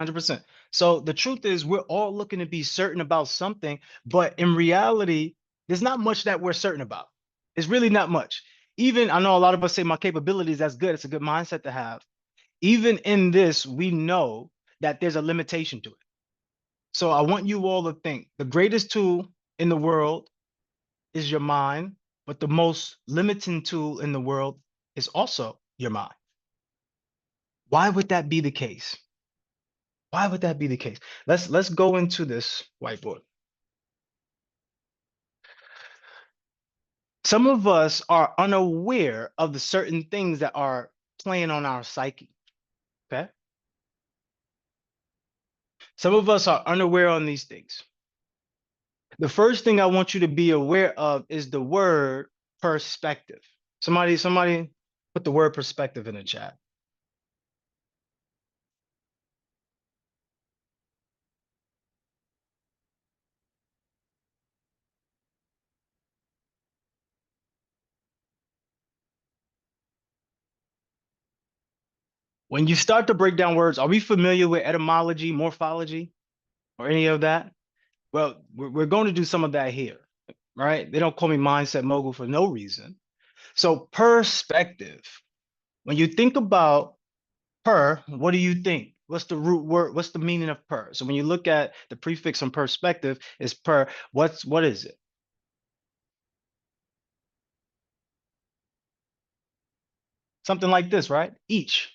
100%. So the truth is, we're all looking to be certain about something, but in reality, there's not much that we're certain about. It's really not much. Even, I know a lot of us say my capabilities, that's good. It's a good mindset to have. Even in this, we know that there's a limitation to it. So I want you all to think the greatest tool in the world is your mind, but the most limiting tool in the world is also your mind. Why would that be the case? Why would that be the case? Let's go into this whiteboard. Some of us are unaware of the certain things that are playing on our psyche. Okay. Some of us are unaware on these things. The first thing I want you to be aware of is the word perspective. Somebody put the word perspective in the chat. When you start to break down words, are we familiar with etymology, morphology, or any of that? Well, we're going to do some of that here, right? They don't call me mindset mogul for no reason. So perspective, when you think about per, what do you think? What's the root word? What's the meaning of per? So when you look at the prefix on perspective is per, what is it? Something like this, right? Each.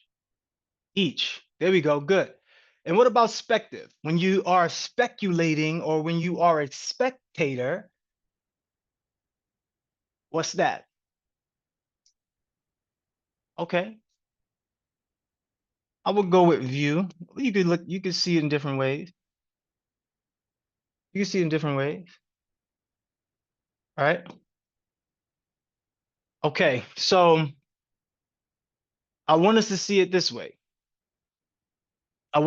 There we go, good. And what about spective? When you are speculating or when you are a spectator, what's that? Okay. I would go with view. You could look, you could see it in different ways. You can see it in different ways. All right. Okay, so I want us to see it this way. How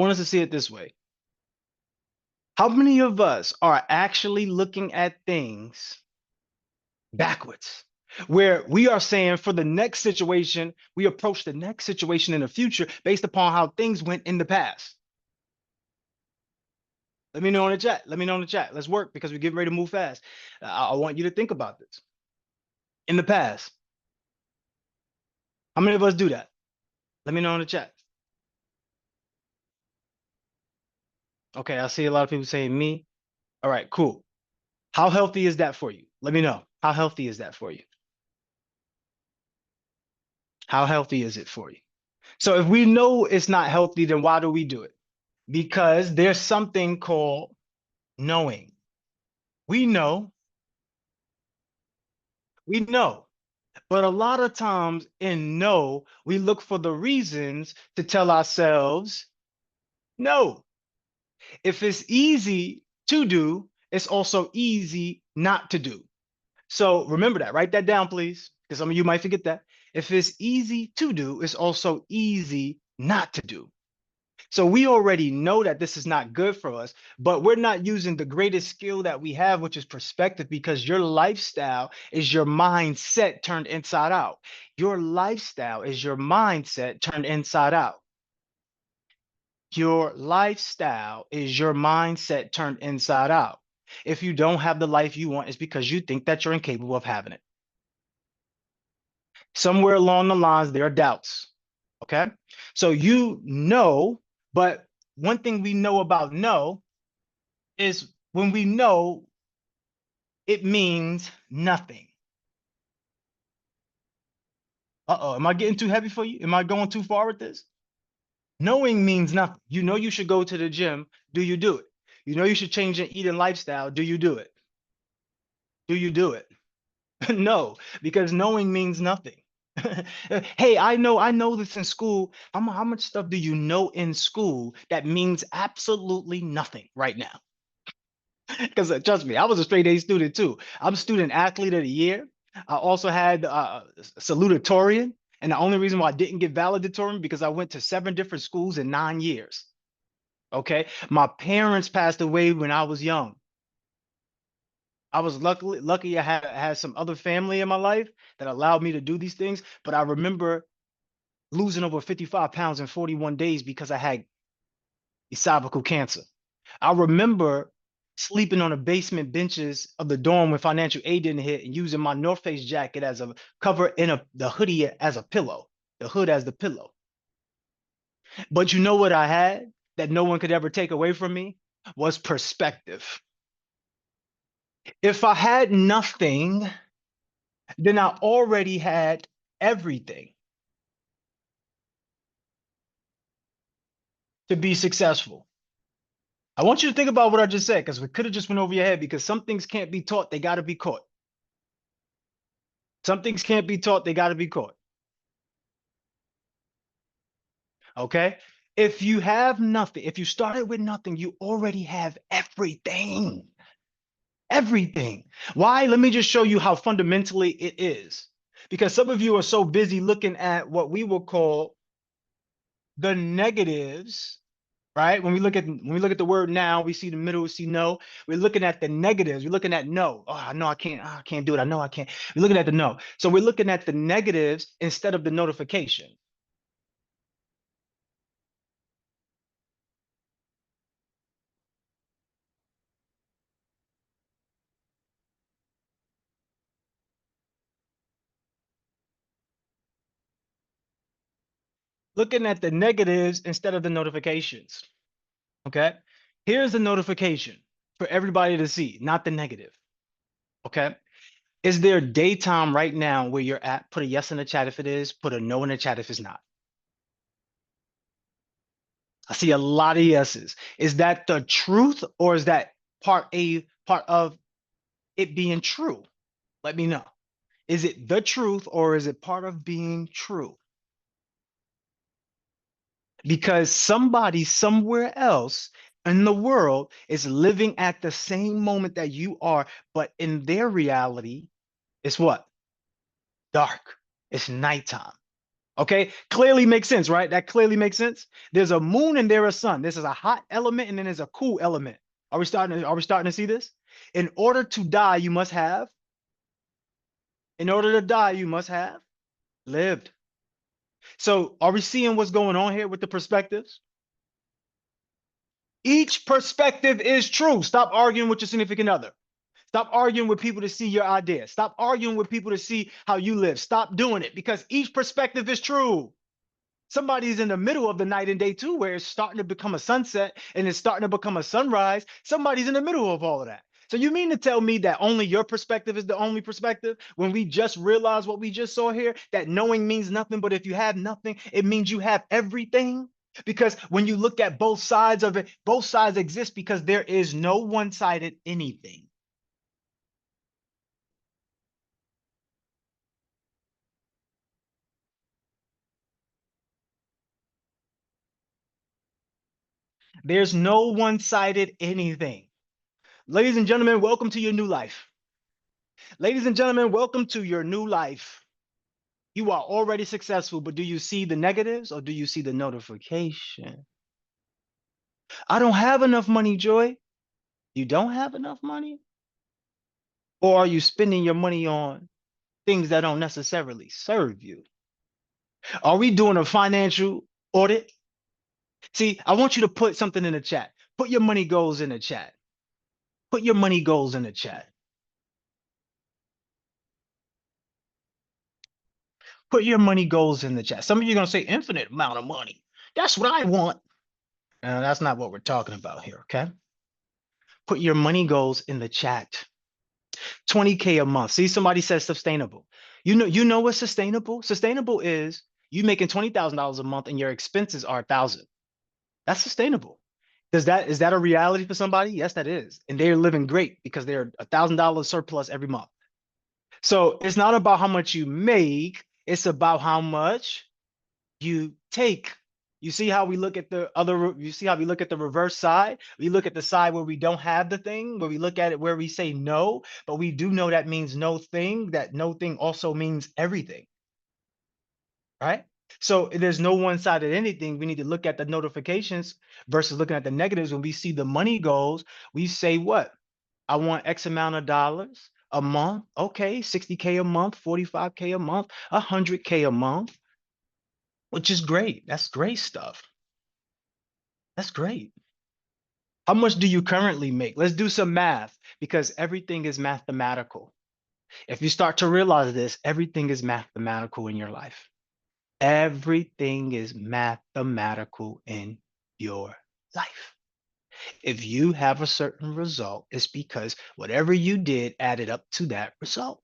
many of us are actually looking at things backwards? Where we are saying for the next situation, we approach the next situation in the future based upon how things went in the past. Let me know in the chat. Let's work because we're getting ready to move fast. I want you to think about this. In the past, how many of us do that? Let me know in the chat. Okay, I see a lot of people saying me. All right, cool. How healthy is that for you? Let me know. How healthy is that for you? How healthy is it for you? So if we know it's not healthy, then why do we do it? Because there's something called knowing. We know. But a lot of times in no, we look for the reasons to tell ourselves no. If it's easy to do, it's also easy not to do. So remember that, write that down, please, because some of you might forget that. If it's easy to do, it's also easy not to do. So we already know that this is not good for us, but we're not using the greatest skill that we have, which is perspective, because your lifestyle is your mindset turned inside out. Your lifestyle is your mindset turned inside out. Your lifestyle is your mindset turned inside out. If you don't have the life you want, it's because you think that you're incapable of having it. Somewhere along the lines, there are doubts. Okay. So you know, but one thing we know about no is when we know, it means nothing. Uh-oh, am I getting too heavy for you? Am I going too far with this? Knowing means nothing. You know you should go to the gym. Do you do it? You know you should change your eating lifestyle. Do you do it? Do you do it? No, because knowing means nothing. Hey, I know this in school. How much stuff do you know in school that means absolutely nothing right now? Because trust me, I was a straight A student too. I'm student athlete of the year. I also had salutatorian. And the only reason why I didn't get valedictorian because I went to 7 different schools in 9 years. Okay. My parents passed away when I was young. I was lucky I had some other family in my life that allowed me to do these things. But I remember losing over 55 pounds in 41 days because I had esophageal cancer. I remember sleeping on the basement benches of the dorm when financial aid didn't hit and using my North Face jacket as a cover in the hoodie as a pillow, the hood as the pillow. But you know what I had that no one could ever take away from me was perspective. If I had nothing, then I already had everything to be successful. I want you to think about what I just said, because we could have just went over your head, because some things can't be taught, they got to be caught. Some things can't be taught, they got to be caught. Okay? If you have nothing, if you started with nothing, you already have everything. Everything. Why? Let me just show you how fundamentally it is. Because some of you are so busy looking at what we will call the negatives, right? When we look at the word now, we see the middle, we see no. We're looking at the negatives. We're looking at no. Oh, no, I can't. Oh, I can't do it. I know I can't. We're looking at the no. So we're looking at the negatives instead of the notification. Looking at the negatives instead of the notifications. Okay. Here's the notification for everybody to see, not the negative. Okay. Is there daytime right now where you're at? Put a yes in the chat if it is, put a no in the chat if it's not. I see a lot of yeses. Is that the truth, or is that part of it being true? Let me know. Is it the truth, or is it part of being true? Because somebody somewhere else in the world is living at the same moment that you are, but in their reality, it's what? Dark. It's nighttime. Okay, clearly makes sense, right? That clearly makes sense. There's a moon and there's a sun. This is a hot element and then there's a cool element. Are we starting to see this? In order to die, you must have. In order to die, you must have lived. So are we seeing what's going on here with the perspectives? Each perspective is true. Stop arguing with your significant other. Stop arguing with people to see your ideas. Stop arguing with people to see how you live. Stop doing it, because each perspective is true. Somebody's in the middle of the night and day too, where it's starting to become a sunset and it's starting to become a sunrise. Somebody's in the middle of all of that. So you mean to tell me that only your perspective is the only perspective, when we just realized what we just saw here, that knowing means nothing, but if you have nothing, it means you have everything? Because when you look at both sides of it, both sides exist because there is no one-sided anything. There's no one-sided anything. Ladies and gentlemen, welcome to your new life. Ladies and gentlemen, welcome to your new life. You are already successful, but do you see the negatives or do you see the notification? I don't have enough money, Joy. You don't have enough money? Or are you spending your money on things that don't necessarily serve you? Are we doing a financial audit? See, I want you to put something in the chat. Put your money goals in the chat. Put your money goals in the chat. Put your money goals in the chat. Some of you are going to say infinite amount of money. That's what I want. That's not what we're talking about here, okay? Put your money goals in the chat. 20K a month. See, somebody says sustainable. You know what's sustainable? Sustainable is you making $20,000 a month and your expenses are 1,000. That's sustainable. Is that a reality for somebody? Yes, that is. And they're living great because they're $1,000 surplus every month. So it's not about how much you make, it's about how much you take. You see how we look at the other, you see how we look at the reverse side? We look at the side where we don't have the thing, where we look at it where we say no, but we do know that means no thing, that no thing also means everything, right? So there's no one-sided anything. We need to look at the notifications versus looking at the negatives. When we see the money goals, we say what? I want X amount of dollars a month. Okay, 60K a month, 45K a month, 100K a month, which is great. That's great stuff. That's great. How much do you currently make? Let's do some math, because everything is mathematical. If you start to realize this, everything is mathematical in your life. Everything is mathematical in your life. If you have a certain result, it's because whatever you did added up to that result.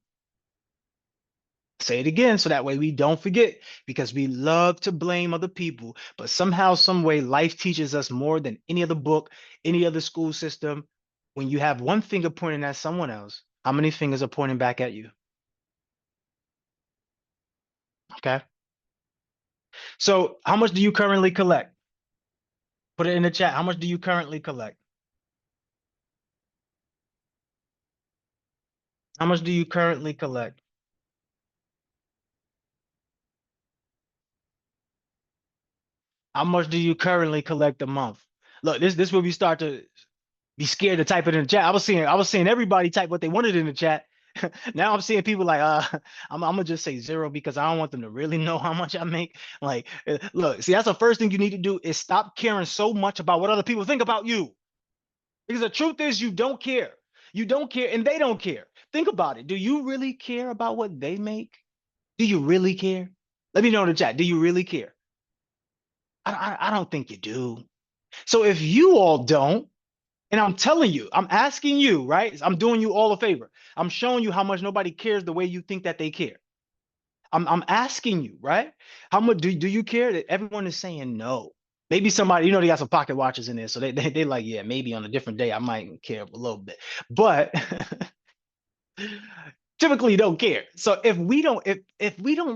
Say it again so that way we don't forget, because we love to blame other people, but somehow, some way, life teaches us more than any other book, any other school system. When you have one finger pointing at someone else, how many fingers are pointing back at you? Okay. So how much do you currently collect? Put it in the chat. How much do you currently collect? How much do you currently collect? How much do you currently collect a month? Look, this where we start to be scared to type it in the chat. I was seeing everybody type what they wanted in the chat. Now I'm seeing people like, I'm gonna just say zero because I don't want them to really know how much I make. Like, look, see, that's the first thing you need to do is stop caring so much about what other people think about you. Because the truth is, you don't care. You don't care, and they don't care. Think about it. Do you really care about what they make? Do you really care? Let me know in the chat. Do you really care? I don't think you do. So if you all don't, and I'm telling you, I'm asking you, right? I'm doing you all a favor. I'm showing you how much nobody cares the way you think that they care. I'm asking you, right? How much do you care? That everyone is saying no. Maybe somebody, they got some pocket watchers in there, so they like, yeah, maybe on a different day I might care a little bit, but typically don't care. So if we don't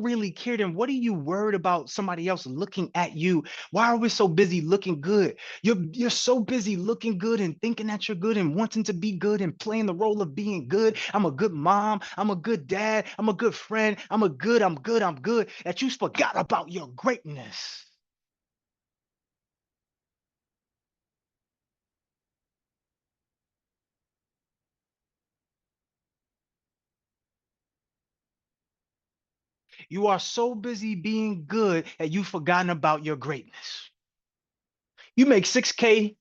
really care, then what are you worried about somebody else looking at you? Why are we so busy looking good? You're so busy looking good and thinking that you're good and wanting to be good and playing the role of being good. I'm a good mom. I'm a good dad. I'm a good friend. I'm good. That you forgot about your greatness. You are so busy being good that you've forgotten about your greatness. You make 6K.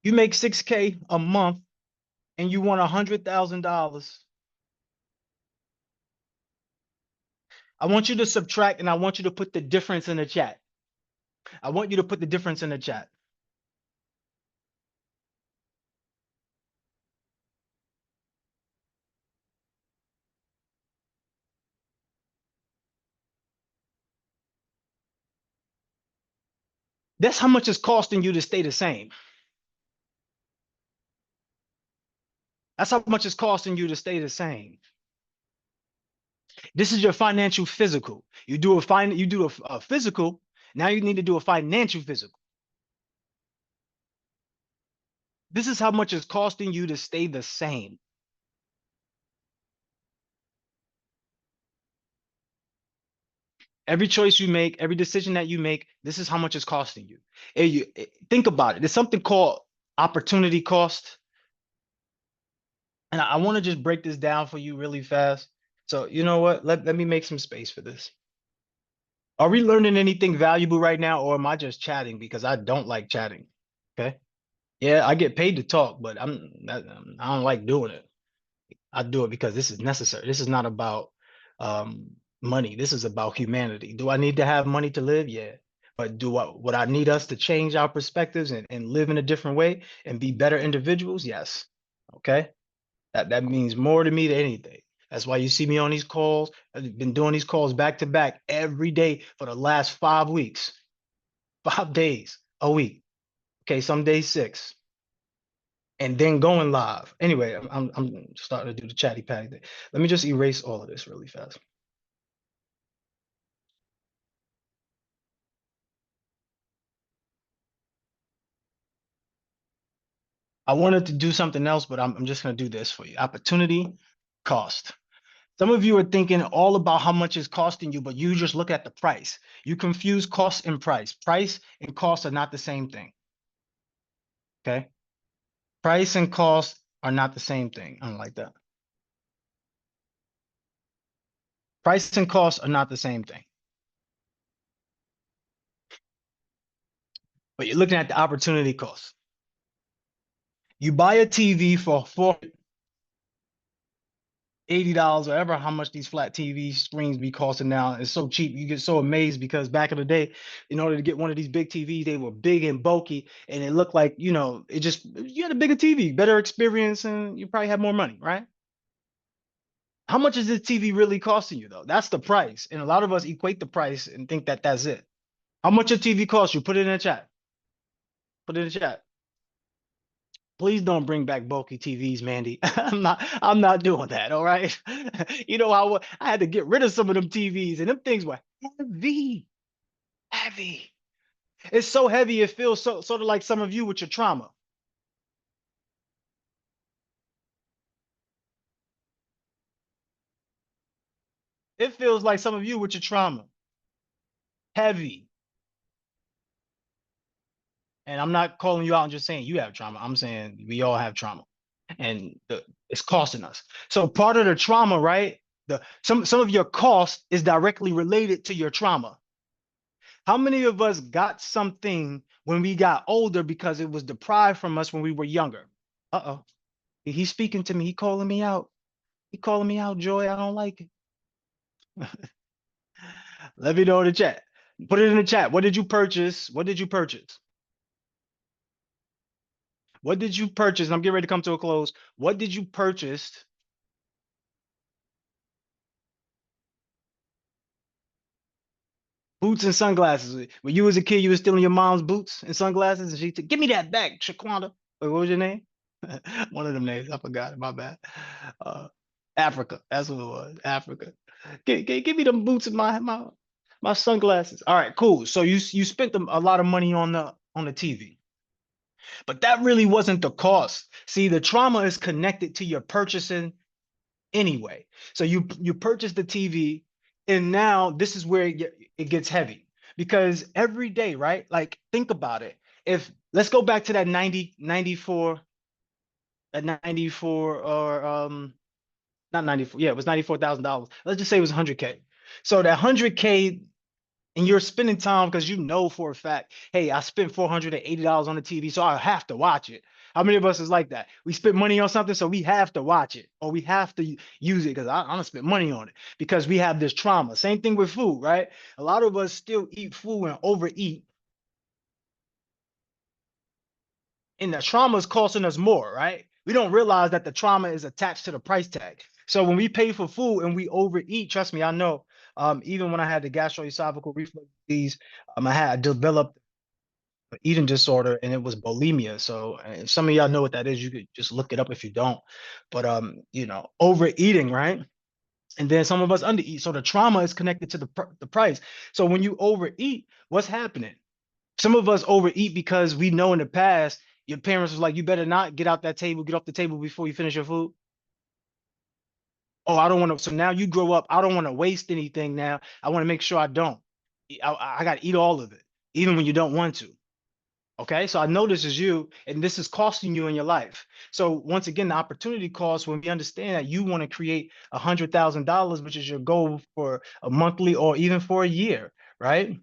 You make 6K a month and you want $100,000. I want you to subtract and I want you to put the difference in the chat. I want you to put the difference in the chat. That's how much it's costing you to stay the same. That's how much it's costing you to stay the same. This is your financial physical. You do a physical. Now you need to do a financial physical. This is how much it's costing you to stay the same. Every choice you make, every decision that you make, this is how much it's costing you. Think about it. There's something called opportunity cost. And I want to just break this down for you really fast. So you know what? Let me make some space for this. Are we learning anything valuable right now, or am I just chatting because I don't like chatting? Okay. Yeah, I get paid to talk, but I don't like doing it. I do it because this is necessary. This is not about money. This is about humanity. Do I need to have money to live? Yeah. But would I need us to change our perspectives and live in a different way and be better individuals? Yes. Okay. That means more to me than anything. That's why you see me on these calls. I've been doing these calls back to back every day for the last 5 weeks. 5 days a week. Okay, some days 6. And then going live. Anyway, I'm starting to do the chatty patty thing. Let me just erase all of this really fast. I wanted to do something else, but I'm just going to do this for you. Opportunity cost. Some of you are thinking all about how much it's costing you, but you just look at the price. You confuse cost and price. Price and cost are not the same thing. Okay? Price and cost are not the same thing. I don't like that. Price and cost are not the same thing. But you're looking at the opportunity cost. You buy a TV for $80, whatever, how much these flat TV screens be costing now. It's so cheap. You get so amazed because back in the day, in order to get one of these big TVs, they were big and bulky and it looked like, you had a bigger TV, better experience, and you probably have more money, right? How much is this TV really costing you though? That's the price. And a lot of us equate the price and think that that's it. How much a TV costs you? Put it in the chat. Put it in the chat. Please don't bring back bulky TVs, Mandy. I'm not doing that. All right. I had to get rid of some of them TVs, and them things were heavy. Heavy. It's so heavy, it feels sort of like some of you with your trauma. feels like some of you with your trauma? Heavy. And I'm not calling you out and just saying you have trauma. I'm saying we all have trauma, and it's costing us. So part of the trauma, right? Some of your cost is directly related to your trauma. How many of us got something when we got older because it was deprived from us when we were younger? Uh-oh. He's speaking to me. He calling me out. He calling me out, Joy. I don't like it. Let me know in the chat. Put it in the chat. What did you purchase? What did you purchase? What did you purchase? And I'm getting ready to come to a close. What did you purchase? Boots and sunglasses. When you was a kid, you were stealing your mom's boots and sunglasses, and she said, "Give me that back, Shaquanda." Wait, what was your name? One of them names. I forgot it. My bad. Africa. That's what it was. Africa. Give me them boots and my sunglasses. All right, cool. So you spent a lot of money on the TV. But that really wasn't the cost. See, the trauma is connected to your purchasing anyway. So you purchase the TV, and now this is where it gets heavy, because every day, right? Like, think about it. If let's go back to that 94, or not 94. Yeah, it was $94,000. Let's just say it was 100K. So that 100K, and you're spending time because you know for a fact, hey, I spent $480 on the TV, so I have to watch it. How many of us is like that? We spent money on something, so we have to watch it, or we have to use it because I don't spend money on it because we have this trauma. Same thing with food, right? A lot of us still eat food and overeat, and the trauma is costing us more, right? We don't realize that the trauma is attached to the price tag. So when we pay for food and we overeat, trust me, I know. Even when I had the gastroesophageal reflux disease, I had developed an eating disorder, and it was bulimia. So if some of y'all know what that is, you could just look it up if you don't. But you know, overeating, right? And then some of us undereat. So the trauma is connected to the price. So when you overeat, what's happening? Some of us overeat because we know in the past your parents was like, you better not get off the table before you finish your food. Oh, I don't want to. So now you grow up, I don't want to waste anything now. I want to make sure I don't. I got to eat all of it, even when you don't want to. Okay, so I know this is you, and this is costing you in your life. So once again, the opportunity cost, when we understand that you want to create $100,000, which is your goal for a monthly or even for a year, right?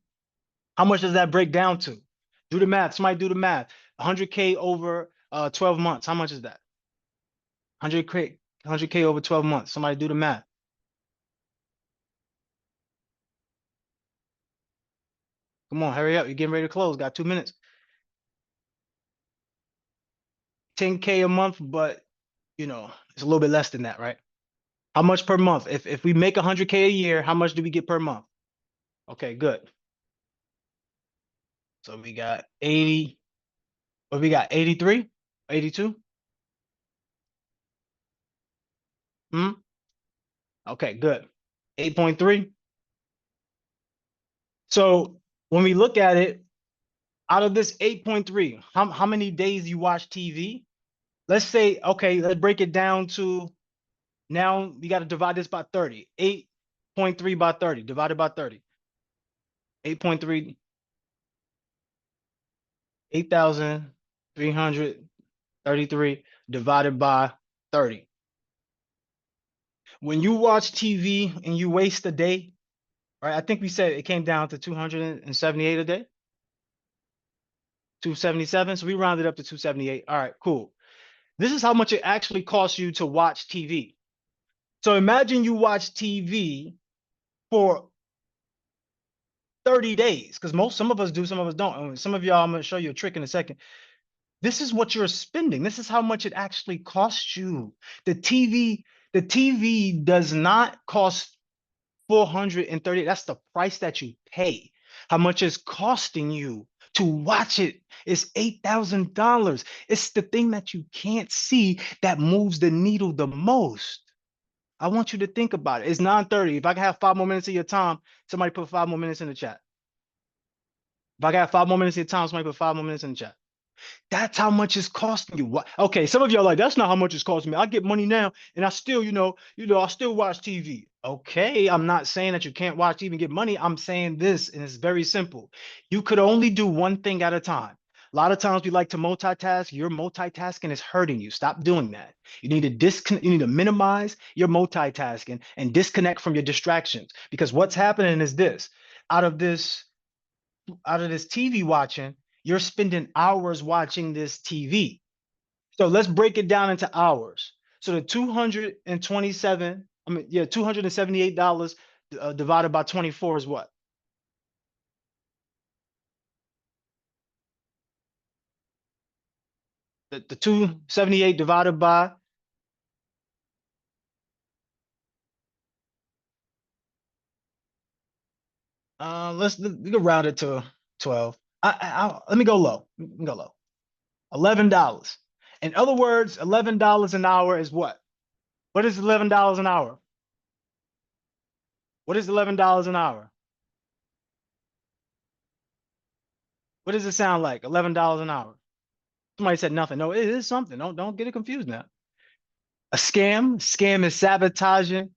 How much does that break down to? Do the math. Somebody do the math. 100K over 12 months. How much is that? 100K over 12 months. Somebody do the math. Come on, hurry up. You're getting ready to close. Got 2 minutes. 10K a month, but you know, it's a little bit less than that, right? How much per month? If we make 100K a year, how much do we get per month? Okay, good. So we got 80, or we got 83, 82? Okay, good. 8.3. So when we look at it, out of this 8.3, how many days you watch TV? Let's say, okay, let's break it down to, now we got to divide this by 30. 8.3 by 30, divided by 30. 8.3, 8,333 divided by 30. When you watch TV and you waste a day, right? I think we said it came down to 278 a day. 277. So we rounded up to 278. All right, cool. This is how much it actually costs you to watch TV. So imagine you watch TV for 30 days, because some of us do, some of us don't. And some of y'all, I'm going to show you a trick in a second. This is what you're spending. This is how much it actually costs you. The TV does not cost $430. That's the price that you pay. How much it's costing you to watch it is $8,000. It's the thing that you can't see that moves the needle the most. I want you to think about it. It's 9:30. If I can have 5 more minutes of your time, somebody put 5 more minutes in the chat. If I got 5 more minutes of your time, somebody put 5 more minutes in the chat. That's how much it's costing you. Okay, some of y'all are like, that's not how much it's costing me. I get money now, and I still, I still watch TV. Okay, I'm not saying that you can't watch TV and get money. I'm saying this, and it's very simple. You could only do one thing at a time. A lot of times we like to multitask. Your multitasking is hurting you. Stop doing that. You need to you need to minimize your multitasking and disconnect from your distractions. Because what's happening is this: out of this TV watching, you're spending hours watching this TV. So let's break it down into hours. So the $278 divided by 24 is what? The 278 divided by we can round it to 12. Let me go low. Let me go low. $11. In other words, $11 an hour is what? What is $11 an hour? What is $11 an hour? What does it sound like? $11 an hour. Somebody said nothing. No, it is something. Don't get it confused now. A scam. Scam is sabotaging,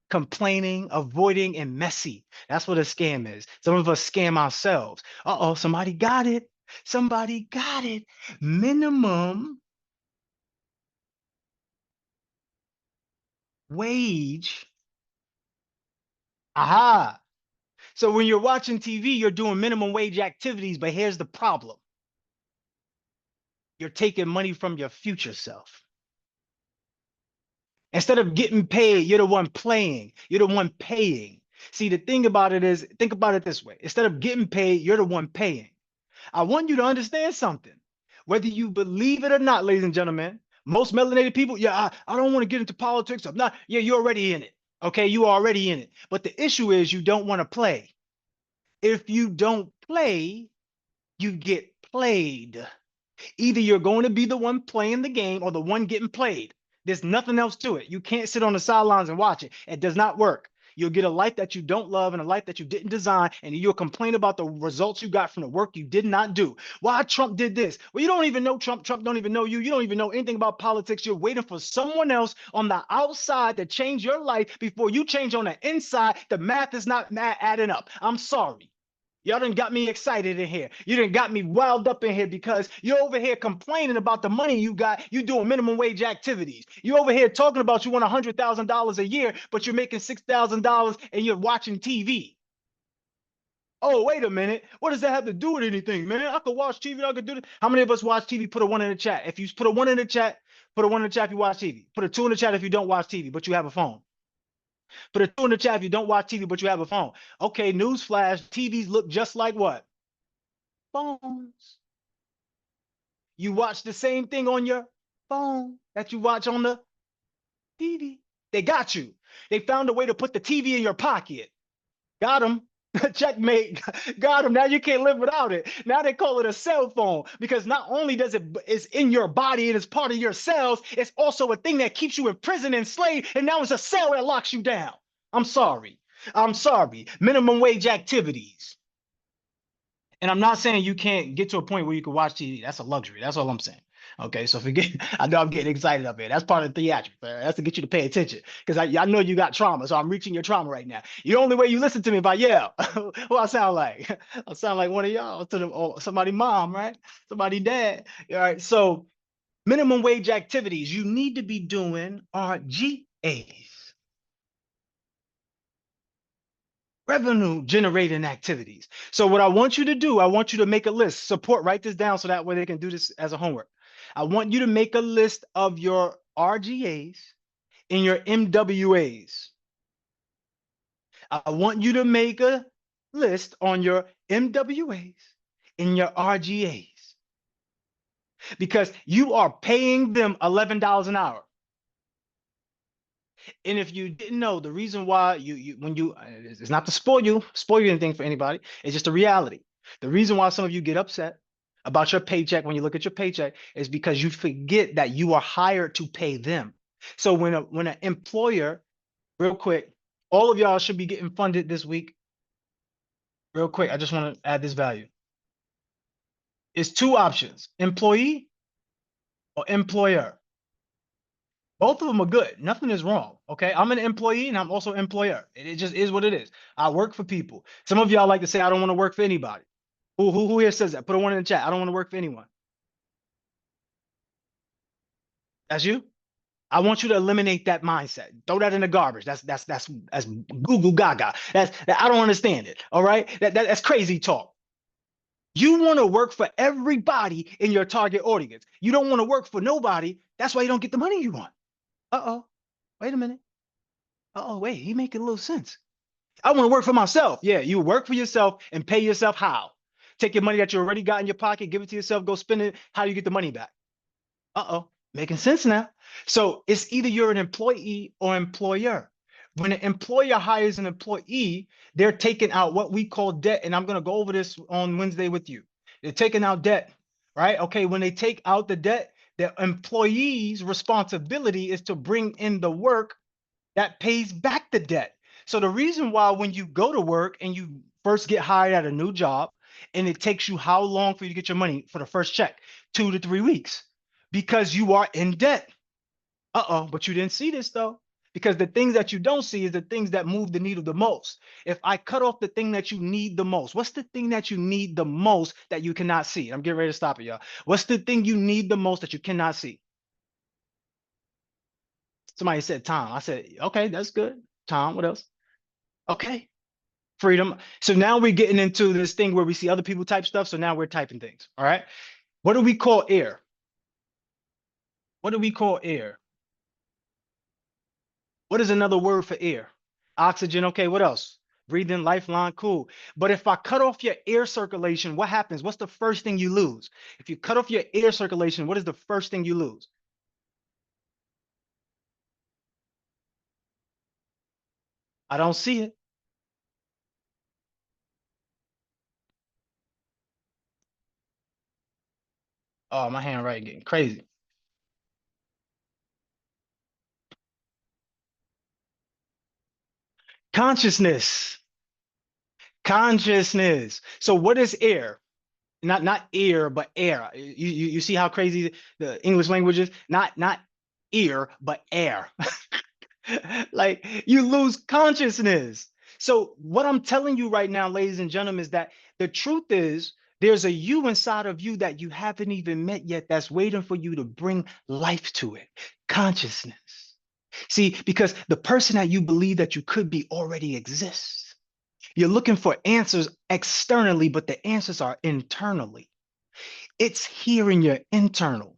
complaining, avoiding, and messy. That's what a scam is. Some of us scam ourselves. Uh-oh, somebody got it. Somebody got it. Minimum wage. Aha. So when you're watching TV, you're doing minimum wage activities, but here's the problem. You're taking money from your future self. Instead of getting paid, you're the one playing. You're the one paying. See, the thing about it is, think about it this way. Instead of getting paid, you're the one paying. I want you to understand something. Whether you believe it or not, ladies and gentlemen, most melanated people, I don't want to get into politics. I'm not, you're already in it. Okay, you're already in it. But the issue is you don't want to play. If you don't play, you get played. Either you're going to be the one playing the game or the one getting played. There's nothing else to it. You can't sit on the sidelines and watch it. It does not work. You'll get a life that you don't love and a life that you didn't design, and you'll complain about the results you got from the work you did not do. Why Trump did this? Well, you don't even know Trump. Trump don't even know you. You don't even know anything about politics. You're waiting for someone else on the outside to change your life before you change on the inside. The math is not adding up. I'm sorry. Y'all done got me excited in here. You done got me wild up in here because you're over here complaining about the money you got. You doing minimum wage activities. You over here talking about you want $100,000 a year, but you're making $6,000 and you're watching TV. Oh, wait a minute. What does that have to do with anything, man? I could watch TV. I could do this. How many of us watch TV? Put a 1 in the chat. If you put a 1 in the chat, put a 1 in the chat if you watch TV. Put a 2 in the chat if you don't watch TV, but you have a phone. Put a 2 in the chat if you don't watch TV, but you have a phone. Okay, newsflash, TVs look just like what? Phones. You watch the same thing on your phone that you watch on the TV. They got you. They found a way to put the TV in your pocket. Got them. Checkmate. Got them. Now you can't live without it. Now they call it a cell phone because not only does it's in your body and it's part of your cells, it's also a thing that keeps you in prison and enslaved, and now it's a cell that locks you down. I'm sorry. I'm sorry. Minimum wage activities. And I'm not saying you can't get to a point where you can watch TV. That's a luxury. That's all I'm saying. Okay, so forget, I know I'm getting excited up here. That's part of the theatrics. That's to get you to pay attention. Because I know you got trauma, so I'm reaching your trauma right now. The only way you listen to me if I yell. What I sound like? I sound like one of y'all, or somebody mom, right? Somebody dad. All right, so minimum wage activities you need to be doing are GAs. Revenue generating activities. So what I want you to do, I want you to make a list. Support, write this down so that way they can do this as a homework. I want you to make a list of your RGAs and your MWAs. I want you to make a list on your MWAs and your RGAs because you are paying them $11 an hour. And if you didn't know, the reason why it's not to spoil you anything for anybody, it's just a reality. The reason why some of you get upset about your paycheck when you look at your paycheck is because you forget that you are hired to pay them. So when an employer, real quick, all of y'all should be getting funded this week. Real quick, I just want to add this value. It's two options, employee or employer. Both of them are good. Nothing is wrong. Okay. I'm an employee and I'm also an employer. It just is what it is. I work for people. Some of y'all like to say, I don't want to work for anybody. Who here says that? Put a one in the chat. I don't want to work for anyone. That's you. I want you to eliminate that mindset. Throw that in the garbage. That's goo goo gaga. I don't understand it. All right. That's crazy talk. You want to work for everybody in your target audience. You don't want to work for nobody. That's why you don't get the money you want. Uh-oh. Wait a minute. Uh-oh, wait, he making a little sense. I want to work for myself. Yeah, you work for yourself and pay yourself how? Take your money that you already got in your pocket, give it to yourself, go spend it. How do you get the money back? Uh-oh, making sense now. So it's either you're an employee or employer. When an employer hires an employee, they're taking out what we call debt. And I'm going to go over this on Wednesday with you. They're taking out debt, right? Okay, when they take out the debt, the employee's responsibility is to bring in the work that pays back the debt. So the reason why when you go to work and you first get hired at a new job and it takes you how long for you to get your money for the first check? 2 to 3 weeks, because you are in debt. Uh-oh, but you didn't see this though, because the things that you don't see is the things that move the needle the most. If I cut off the thing that you need the most, what's the thing that you need the most that you cannot see? I'm getting ready to stop it, y'all. What's the thing you need the most that you cannot see? Somebody said time. I said, okay, that's good. Time, what else? Okay, freedom. So now we're getting into this thing where we see other people type stuff. So now we're typing things, all right? What do we call air? What do we call air? What is another word for air? Oxygen, okay, what else? Breathing, lifeline, cool. But if I cut off your air circulation, what happens? What's the first thing you lose? If you cut off your air circulation, what is the first thing you lose? I don't see it. Oh, my handwriting getting crazy. Consciousness. Consciousness. So what is air? Not ear, but air. You see how crazy the English language is? Not ear, but air. Like you lose consciousness. So what I'm telling you right now, ladies and gentlemen, is that the truth is there's a you inside of you that you haven't even met yet that's waiting for you to bring life to it. Consciousness. See, because the person that you believe that you could be already exists. You're looking for answers externally, but the answers are internally. It's here in your internal.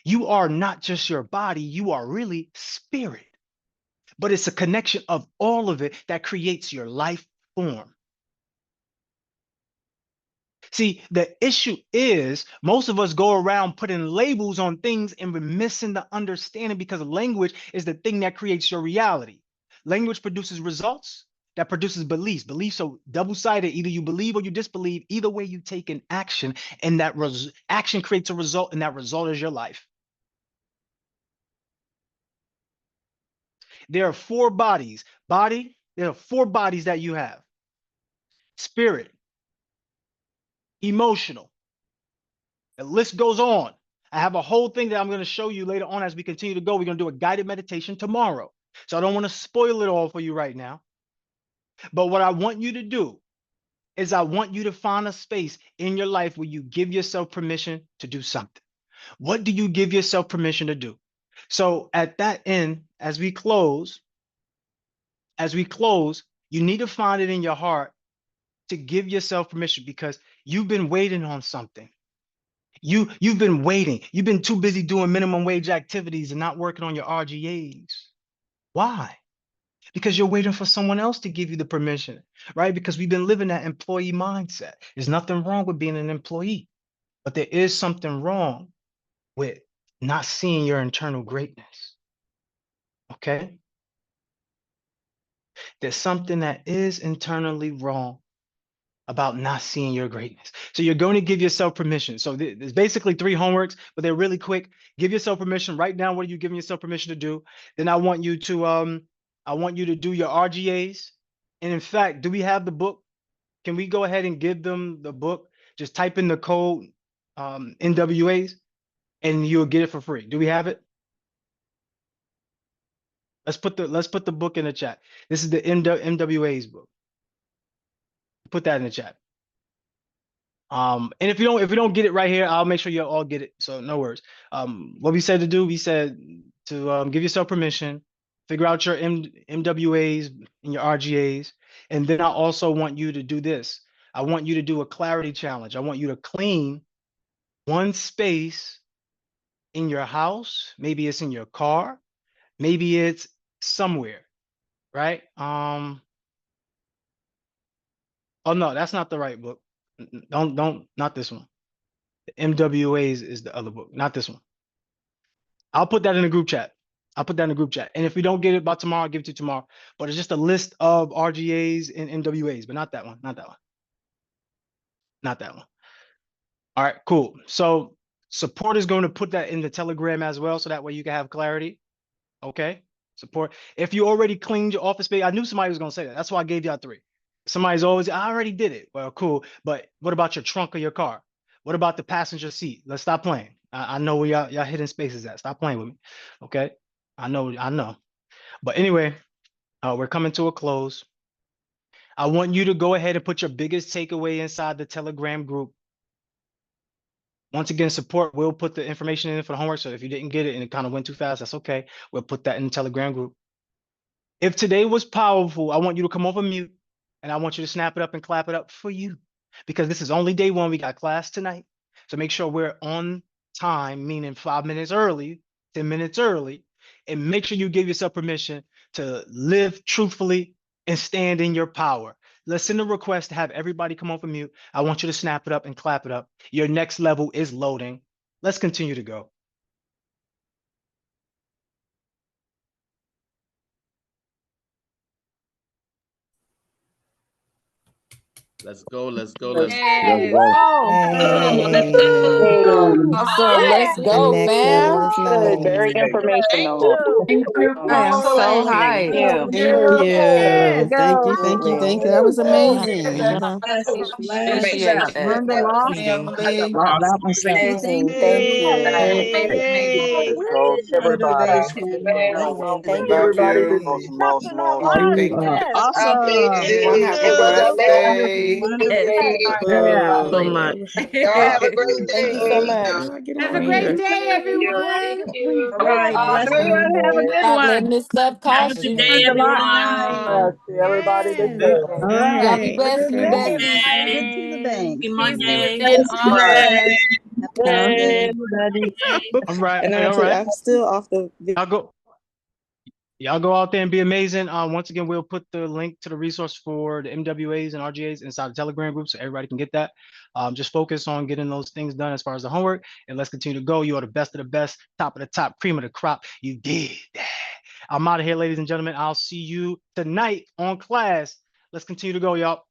You are not just your body, you are really spirit. But it's a connection of all of it that creates your life form. See, the issue is most of us go around putting labels on things and we're missing the understanding, because language is the thing that creates your reality. Language produces results that produces beliefs. Beliefs are double-sided. Either you believe or you disbelieve. Either way, you take an action, and that action creates a result, and that result is your life. There are 4 bodies. There are 4 bodies that you have. Spirit, emotional. The list goes on. I have a whole thing that I'm going to show you later on as we continue to go. We're going to do a guided meditation tomorrow. So I don't want to spoil it all for you right now. But what I want you to do is I want you to find a space in your life where you give yourself permission to do something. What do you give yourself permission to do? So at that end, as we close, you need to find it in your heart to give yourself permission, because you've been waiting on something. You've been waiting. You've been too busy doing minimum wage activities and not working on your RGAs. Why? Because you're waiting for someone else to give you the permission, right? Because we've been living that employee mindset. There's nothing wrong with being an employee, but there is something wrong with not seeing your internal greatness. Okay? There's something that is internally wrong about not seeing your greatness. So you're going to give yourself permission. So there's basically 3 homeworks, but they're really quick. Give yourself permission. Write down what are you giving yourself permission to do. Then I want you to do your RGAs. And in fact, do we have the book? Can we go ahead and give them the book? Just type in the code NWAs and you'll get it for free. Do we have it? Let's put the book in the chat. This is the MWA's book. Put that in the chat. And if you don't get it right here, I'll make sure you all get it. So no worries. What we said to do, we said to give yourself permission, figure out your MWAs and your RGAs, and then I also want you to do this. I want you to do a clarity challenge. I want you to clean one space in your house. Maybe it's in your car. Maybe it's somewhere, right? Oh no, that's not the right book. Not this one. The MWAs is the other book, not this one. I'll put that in the group chat. And if we don't get it by tomorrow, I'll give it to you tomorrow. But it's just a list of RGAs and MWAs, but not that one. All right, cool. So support is going to put that in the Telegram as well, so that way you can have clarity. Okay, support. If you already cleaned your office space, I knew somebody was going to say that. That's why I gave y'all 3. Somebody's always, I already did it. Well, cool. But what about your trunk of your car? What about the passenger seat? Let's stop playing. I know where y'all hidden spaces at. Stop playing with me. Okay. I know. But anyway, we're coming to a close. I want you to go ahead and put your biggest takeaway inside the Telegram group. Once again, support, we'll put the information in for the homework. So if you didn't get it and it kind of went too fast, that's okay. We'll put that in the Telegram group. If today was powerful, I want you to come off of mute and I want you to snap it up and clap it up for you, because this is only day 1. We got class tonight. So make sure we're on time, meaning 5 minutes early, 10 minutes early, and make sure you give yourself permission to live truthfully and stand in your power. Let's send a request to have everybody come off of mute. I want you to snap it up and clap it up. Your next level is loading. Let's continue to go. Let's go. Yes. Go. Hey. Awesome. Let's go, fam. Very informational. Thank you. I am so hyped. Thank Yes. you. That was amazing. Appreciate it. Amazing. Thank you. Everybody. Thank you. Awesome. Everyone have a blessed day. So much. Have a great day. Thank you so much. Have a great day, everyone. All right. Bless everyone. Have a good Stop one. letting this stuff cost you. Everybody this evening. All right. Be blessed. Be blessed. Peace be with you Yes, all. All right. And All right. I'm still off the. Y'all go out there and be amazing. Once again, we'll put the link to the resource for the MWAs and RGAs inside the Telegram group so everybody can get that. Just focus on getting those things done as far as the homework, and let's continue to go. You are the best of the best, top of the top, cream of the crop. You did that. I'm out of here, ladies and gentlemen. I'll see you tonight on class. Let's continue to go, y'all.